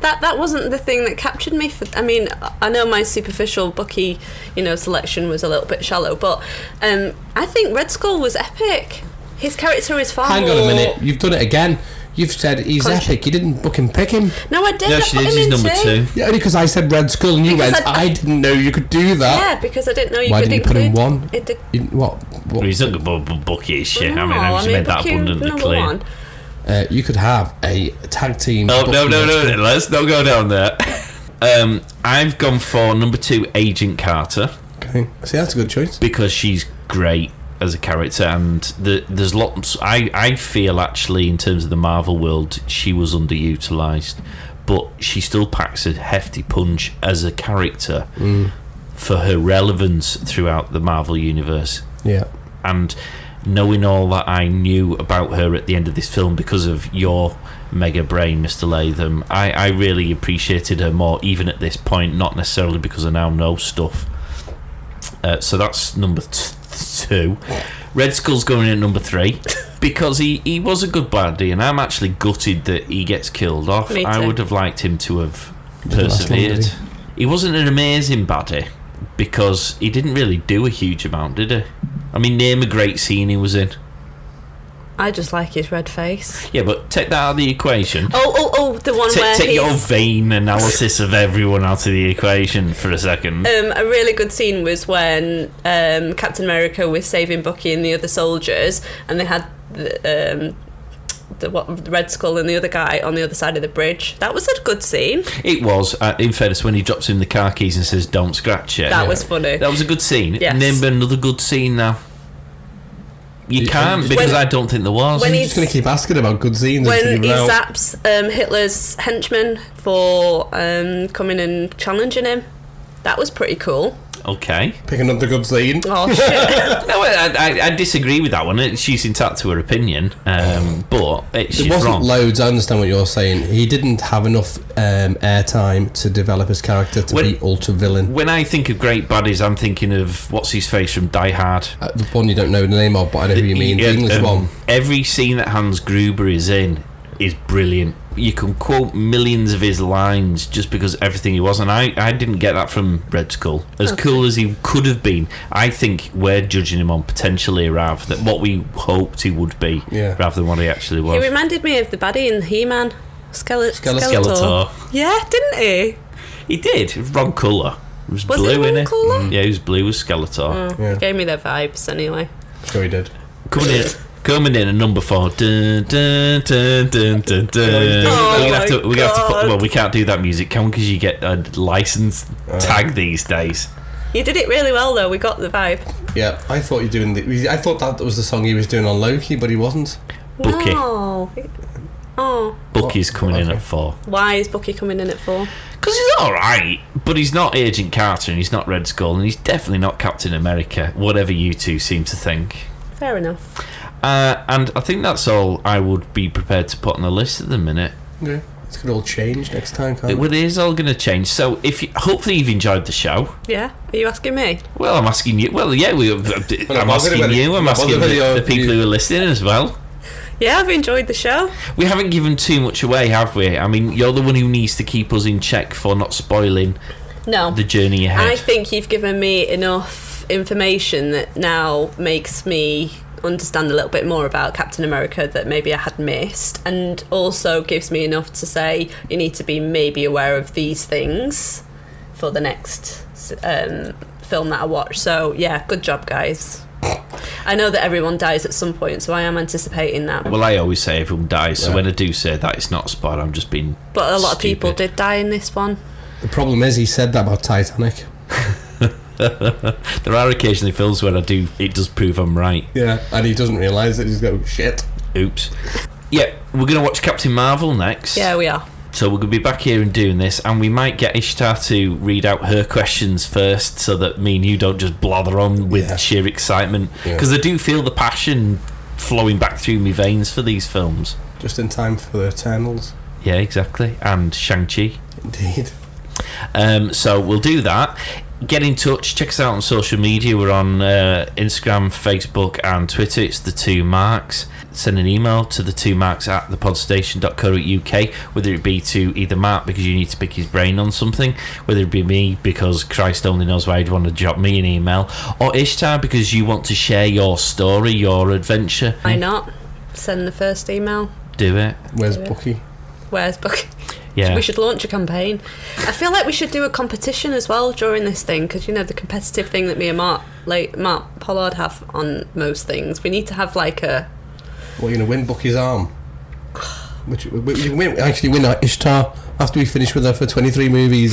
that wasn't the thing that captured me. I mean, I know my superficial Bucky, selection was a little bit shallow, but I think Red Skull was epic. His character is far more... Hang on a minute, you've done it again. You've said he's epic. You didn't book him, pick him. No, I did. No, she did. He's number 2. Yeah, only because I said Red Skull and you went, I didn't know you could do that. Yeah, because I didn't know you Why could didn't you put him 1? What? Well, he's not good Bucky is shit. No, I just made that Bucky abundantly number clear. 1. You could have a tag team. Oh, no, let's not go down there. I've gone for number 2, Agent Carter. Okay, see, that's a good choice. Because she's great as a character, and there's lots... I feel, actually, in terms of the Marvel world, she was underutilised, but she still packs a hefty punch as a character for her relevance throughout the Marvel universe. Yeah. And knowing all that I knew about her at the end of this film because of your mega brain, Mr. Latham, I really appreciated her more, even at this point, not necessarily because I now know stuff. So that's number 2. Red Skull's going in at number 3 because he was a good baddie, and I'm actually gutted that he gets killed off. Me too. I would have liked him to have persevered. He wasn't an amazing baddie because he didn't really do a huge amount, did he? I mean, name a great scene he was in. I just like his red face. Yeah, but take that out of the equation. Oh, the one where take your vain analysis of everyone out of the equation for a second. A really good scene was when Captain America was saving Bucky and the other soldiers, and they had the Red Skull and the other guy on the other side of the bridge. That was a good scene. It was, in fairness, when he drops him the car keys and says, "Don't scratch it." That was funny. That was a good scene. Yes. Name another good scene now. You can't, because I don't think there was. When he's just going to keep asking about good scenes. When he zaps Hitler's henchmen for coming and challenging him. That was pretty cool. Okay. Pick another good scene. Oh, shit. No, I disagree with that one. She's entitled to her opinion, but she's There wasn't wrong. loads, I understand what you're saying. He didn't have enough airtime to develop his character to be ultra-villain. When I think of great baddies, I'm thinking of what's-his-face from Die Hard. The one you don't know the name of, but I know who you mean. The English one. Every scene that Hans Gruber is in is brilliant. You can quote millions of his lines just because everything he was, and I didn't get that from Red Skull. As cool as he could have been, I think we're judging him on potentially rather than what we hoped he would be, rather than what he actually was. He reminded me of the baddie in He-Man. Skeletor. Yeah, didn't he? He did. Wrong colour. It was blue, it wrong innit? colour? Yeah, he was blue as Skeletor. He gave me their vibes anyway. Sure he did. Coming in at number 4. Dun, dun, dun, dun, dun, dun. Oh we're gonna have to my put, God. well, we can't do that music, can we? Because you get a license tag these days. You did it really well, though. We got the vibe. Yeah, I thought I thought that was the song he was doing on Loki, but he wasn't. Bucky. No. Oh. Bucky's coming in at 4. Why is Bucky coming in at 4? Because he's alright, but he's not Agent Carter and he's not Red Skull and he's definitely not Captain America, whatever you two seem to think. Fair enough. And I think that's all I would be prepared to put on the list at the minute. Yeah. It's going to all change next time, can't it? It is all going to change. So hopefully you've enjoyed the show. Yeah? Are you asking me? Well, I'm asking you. Well, yeah, I'm asking you. I'm asking the people who are listening as well. Yeah, I've enjoyed the show. We haven't given too much away, have we? I mean, you're the one who needs to keep us in check for not spoiling the journey ahead. I think you've given me enough information that now makes me understand a little bit more about Captain America that maybe I had missed, and also gives me enough to say you need to be maybe aware of these things for the next film that I watch. So yeah, good job, guys. I know that everyone dies at some point, so I am anticipating that. Well, I always say everyone dies, so when I do say that, it's not a spot. I'm just being But a lot stupid. of people did die in this one. The problem is he said that about Titanic. There are occasionally films where it does prove I'm right. Yeah, and he doesn't realise it. He's going, shit. Oops. Yeah, we're going to watch Captain Marvel next. Yeah, we are. So we're going to be back here and doing this, and we might get Ishtar to read out her questions first so that me and you don't just blather on with sheer excitement. Because I do feel the passion flowing back through my veins for these films. Just in time for the Eternals. Yeah, exactly. And Shang-Chi. Indeed. So we'll do that. Get in touch, check us out on social media. We're on Instagram, Facebook and Twitter. It's the 2 Marks. Send an email to the 2 Marks at thepodstation.co.uk, whether it be to either Mark because you need to pick his brain on something, whether it be me because Christ only knows why you'd want to drop me an email, or Ishtar because you want to share your story, your adventure. Why not? Send the first email. Do it. Where's Bucky? Where's Bucky? Yeah. We should launch a campaign. I feel like we should do a competition as well during this thing, because you know the competitive thing that me and Mark Pollard have on most things. We need to have like a. Well, you're going to win Bucky's arm. Which you can win Ishtar after we finish with her for 23 movies.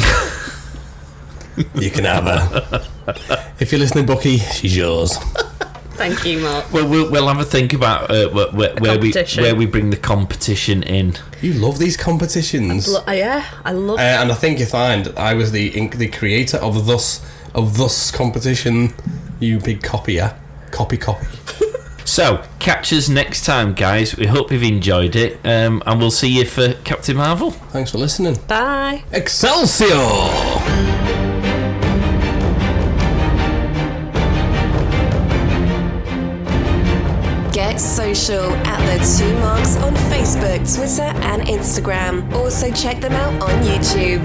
You can have her. If you're listening, Bucky, she's yours. Thank you, Mark. Well, we'll have a think about where we bring the competition in. You love these competitions. Yeah, I love. And I think you find I was the creator of thus competition. You big copier, copy. So catch us next time, guys. We hope you've enjoyed it, and we'll see you for Captain Marvel. Thanks for listening. Bye. Excelsior! Get social at the 2 Marks on Facebook, Twitter and Instagram. Also check them out on YouTube.